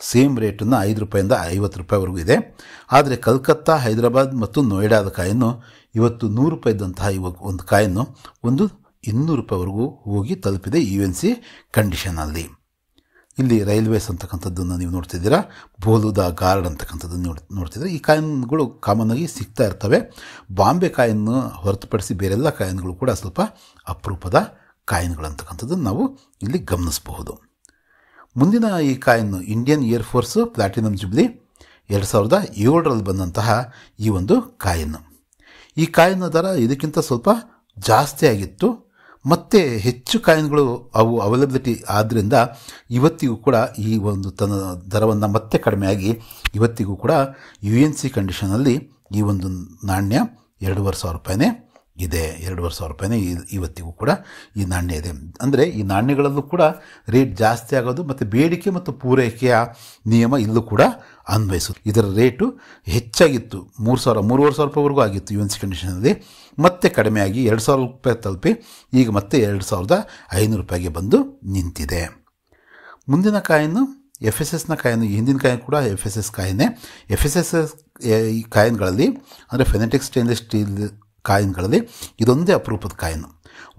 ಸೇಮ್ ರೇಟನ್ನು 5 ರೂಪಾಯಿಂದ 50 ರೂಪಾಯಿವರೆಗೂ ಇದೆ. ಆದರೆ ಕಲ್ಕತ್ತಾ, ಹೈದರಾಬಾದ್ ಮತ್ತು ನೋಯ್ಡಾದ ಕಾಯಿನು ಇವತ್ತು 100 ರೂಪಾಯಿ ಇದ್ದಂತಹ ಒಂದು ಕಾಯಿನು ಒಂದು 200 ರೂಪಾಯಿವರೆಗೂ ಹೋಗಿ ತಲುಪಿದೆ UNC ಕಂಡೀಷನಲ್ಲಿ. ಇಲ್ಲಿ ರೈಲ್ವೇಸ್ ಅಂತಕ್ಕಂಥದ್ದನ್ನು ನೀವು ನೋಡ್ತಿದ್ದೀರಾ, ಬೋಲುದಾ ಗಾರ್ಡ್ ಅಂತಕ್ಕಂಥದ್ದನ್ನು ನೋಡ್ತಿದ್ದೀರಾ. ಈ ಕಾಯಿನ್ಗಳು ಕಾಮನ್ನಾಗಿ ಸಿಗ್ತಾ ಇರ್ತವೆ. ಬಾಂಬೆ ಕಾಯಿನ್ನು ಹೊರತುಪಡಿಸಿ ಬೇರೆಲ್ಲ ಕಾಯಿನ್ಗಳು ಕೂಡ ಸ್ವಲ್ಪ ಅಪರೂಪದ ಕಾಯಿನ್ಗಳು ಅಂತಕ್ಕಂಥದ್ದನ್ನು ನಾವು ಇಲ್ಲಿ ಗಮನಿಸಬಹುದು. ಮುಂದಿನ ಈ coin Indian air force platinum jubilee 2007ರಲ್ಲಿ ಬಂದಂತಹ ಈ ಒಂದು ಕಾಯಿನ್ನು. ಈ ಕಾಯಿನ್ನ ದರ ಇದಕ್ಕಿಂತ ಸ್ವಲ್ಪ ಜಾಸ್ತಿ ಆಗಿತ್ತು. ಮತ್ತು ಹೆಚ್ಚು ಕಾಯಿನ್ಗಳು ಅವು ಅವೈಲಬಿಲಿಟಿ ಆದ್ದರಿಂದ ಇವತ್ತಿಗೂ ಕೂಡ ಈ ಒಂದು ತನ್ನ ದರವನ್ನು ಮತ್ತೆ ಕಡಿಮೆಯಾಗಿ ಇವತ್ತಿಗೂ ಕೂಡ UNC ಕಂಡೀಷನಲ್ಲಿ ಈ ಒಂದು ನಾಣ್ಯ 2,500 ರೂಪಾಯಿನೇ ಇದೆ. 2,500 ರೂಪಾಯಿನೇ ಇವತ್ತಿಗೂ ಕೂಡ ಈ ನಾಣ್ಯ ಇದೆ. ಅಂದರೆ ಈ ನಾಣ್ಯಗಳಲ್ಲೂ ಕೂಡ ರೇಟ್ ಜಾಸ್ತಿ ಆಗೋದು ಮತ್ತು ಬೇಡಿಕೆ ಮತ್ತು ಪೂರೈಕೆಯ ನಿಯಮ ಇಲ್ಲೂ ಕೂಡ ಅನ್ವಯಿಸುತ್ತೆ. ಇದರ ರೇಟು ಹೆಚ್ಚಾಗಿತ್ತು, 3,500 ರೂಪಾಯಿವರೆಗೂ ಆಗಿತ್ತು UNC ಕಂಡೀಷನಲ್ಲಿ. ಮತ್ತೆ ಕಡಿಮೆಯಾಗಿ 2,000 ರೂಪಾಯಿ ತಲುಪಿ ಈಗ ಮತ್ತೆ 2,500 ರೂಪಾಯಿಗೆ ಬಂದು ನಿಂತಿದೆ. ಮುಂದಿನ ಕಾಯಿನು FSSನ ಕಾಯಿನು. ಹಿಂದಿನ ಕಾಯಿನ್ ಕೂಡ FSS ಕಾಯಿನೇ. FSS ಈ ಕಾಯಿನ್ಗಳಲ್ಲಿ ಅಂದರೆ ಫೆನೆಟಿಕ್ ಸ್ಟೇನ್ಲೆಸ್ ಸ್ಟೀಲ್ ಕಾಯಿನ್ಗಳಲ್ಲಿ ಇದೊಂದೇ ಅಪರೂಪದ ಕಾಯಿನು.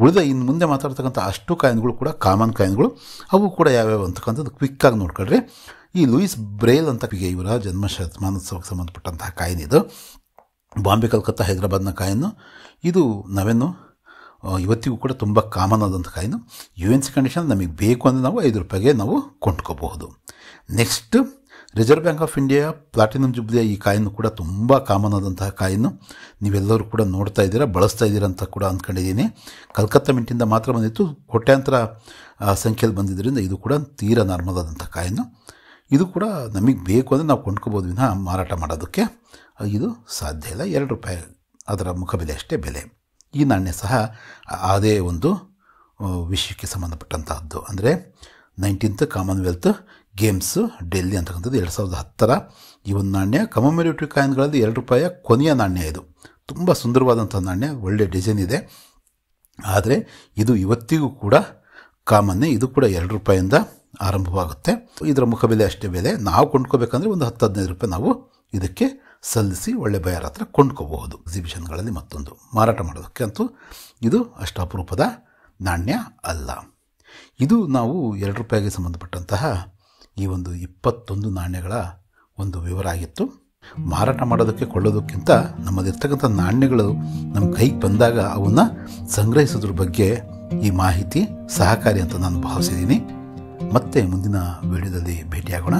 ಉಳಿದ ಇನ್ನು ಮುಂದೆ ಮಾತಾಡ್ತಕ್ಕಂಥ ಅಷ್ಟು ಕಾಯಿನ್ಗಳು ಕೂಡ ಕಾಮನ್ ಕಾಯಿನ್ಗಳು. ಅವು ಕೂಡ ಯಾವ್ಯಾವ ಅಂತಕ್ಕಂಥದ್ದು ಕ್ವಿಕ್ಕಾಗಿ ನೋಡ್ಕೊಳ್ರಿ. ಈ ಲೂಯಿಸ್ ಬ್ರೇಲ್ ಅಂತ ಇವರ ಜನ್ಮ ಶತಮಾನೋತ್ಸವಕ್ಕೆ ಸಂಬಂಧಪಟ್ಟಂತಹ ಕಾಯಿನ್ ಇದು. ಬಾಂಬೆ, ಕಲ್ಕತ್ತಾ, ಹೈದರಾಬಾದ್ನ ಕಾಯಿನು. ಇದು ನಾವೇನು ಇವತ್ತಿಗೂ ಕೂಡ ತುಂಬ ಕಾಮನ್ ಆದಂಥ ಕಾಯಿನು. UNC ಕಂಡೀಷನ್ ನಮಗೆ ಬೇಕು ಅಂದರೆ ನಾವು 5 ರೂಪಾಯಿಗೆ ನಾವು ಕೊಂಡ್ಕೋಬಹುದು. Next reserve bank of India platinum ಜುಬ್ಲಿಯ ಈ ಕಾಯಿನು ಕೂಡ ತುಂಬ ಕಾಮನ್ ಆದಂತಹ ಕಾಯಿನು. ನೀವೆಲ್ಲರೂ ಕೂಡ ನೋಡ್ತಾ ಇದ್ದೀರಾ, ಬಳಸ್ತಾ ಇದ್ದೀರಾ ಅಂತ ಕೂಡ ಅಂದ್ಕೊಂಡಿದ್ದೀನಿ. ಕಲ್ಕತ್ತಾ ಮಿಂಟಿಂದ ಮಾತ್ರ ಬಂದಿತ್ತು, ಕೋಟ್ಯಾಂತರ ಸಂಖ್ಯೆಯಲ್ಲಿ ಬಂದಿದ್ದರಿಂದ ಇದು ಕೂಡ ತೀರಾ ನಾರ್ಮಲ್ ಆದಂಥ ಕಾಯಿನು. ಇದು ಕೂಡ ನಮಗೆ ಬೇಕು ಅಂದರೆ ನಾವು ಕೊಂಡ್ಕೋಬೋದು ವಿನಃ ಮಾರಾಟ ಮಾಡೋದಕ್ಕೆ ಇದು ಸಾಧ್ಯ ಇಲ್ಲ. 2 ರೂಪಾಯಿ ಅದರ ಮುಖಬೆಲೆ ಅಷ್ಟೇ ಬೆಲೆ. ಈ ನಾಣ್ಯ ಸಹ ಅದೇ ಒಂದು ವಿಷಯಕ್ಕೆ ಸಂಬಂಧಪಟ್ಟಂತಹದ್ದು. ಅಂದರೆ 19th ಕಾಮನ್ವೆಲ್ತ್ ಗೇಮ್ಸ್ ಡೆಲ್ಲಿ ಅಂತಕ್ಕಂಥದ್ದು 2010ರ ಈ ಒಂದು ನಾಣ್ಯ. ಕಮಮೆರೇಟಿವ್ ಕಾಯಿನ್ಗಳಲ್ಲಿ 2 ರೂಪಾಯಿಯ ಕೊನೆಯ ನಾಣ್ಯ ಇದು. ತುಂಬ ಸುಂದರವಾದಂಥ ನಾಣ್ಯ, ಒಳ್ಳೆಯ ಡಿಸೈನ್ ಇದೆ. ಆದರೆ ಇದು ಇವತ್ತಿಗೂ ಕೂಡ ಕಾಮನ್ನೇ. ಇದು ಕೂಡ 2 ರೂಪಾಯಿಂದ ಆರಂಭವಾಗುತ್ತೆ. ಇದರ ಮುಖಬೆಲೆ ಅಷ್ಟೇ ಬೆಲೆ. ನಾವು ಕೊಂಡ್ಕೋಬೇಕಂದ್ರೆ ಒಂದು 10-15 ರೂಪಾಯಿ ನಾವು ಇದಕ್ಕೆ ಸಲ್ಲಿಸಿ ಒಳ್ಳೆ ಬಯರ್ ಹತ್ರ ಕೊಂಡ್ಕೋಬಹುದು. ಎಕ್ಸಿಬಿಷನ್ಗಳಲ್ಲಿ ಮತ್ತೊಂದು ಮಾರಾಟ ಮಾಡೋದಕ್ಕೆ ಅಂತೂ ಇದು ಅಷ್ಟು ಅಪರೂಪದ ನಾಣ್ಯ ಅಲ್ಲ. ಇದು ನಾವು 2 ರೂಪಾಯಿಗೆ ಸಂಬಂಧಪಟ್ಟಂತಹ ಈ ಒಂದು 21 ನಾಣ್ಯಗಳ ಒಂದು ವಿವರ ಆಗಿತ್ತು. ಮಾರಾಟ ಮಾಡೋದಕ್ಕೆ ಕೊಳ್ಳೋದಕ್ಕಿಂತ ನಮ್ಮದಿರ್ತಕ್ಕಂಥ ನಾಣ್ಯಗಳು ನಮ್ಮ ಕೈಗೆ ಬಂದಾಗ ಅವನ್ನು ಸಂಗ್ರಹಿಸೋದ್ರ ಬಗ್ಗೆ ಈ ಮಾಹಿತಿ ಸಹಕಾರಿ ಅಂತ ನಾನು ಭಾವಿಸಿದ್ದೀನಿ. ಮತ್ತೆ ಮುಂದಿನ ವಿಡಿಯೋದಲ್ಲಿ ಭೇಟಿಯಾಗೋಣ.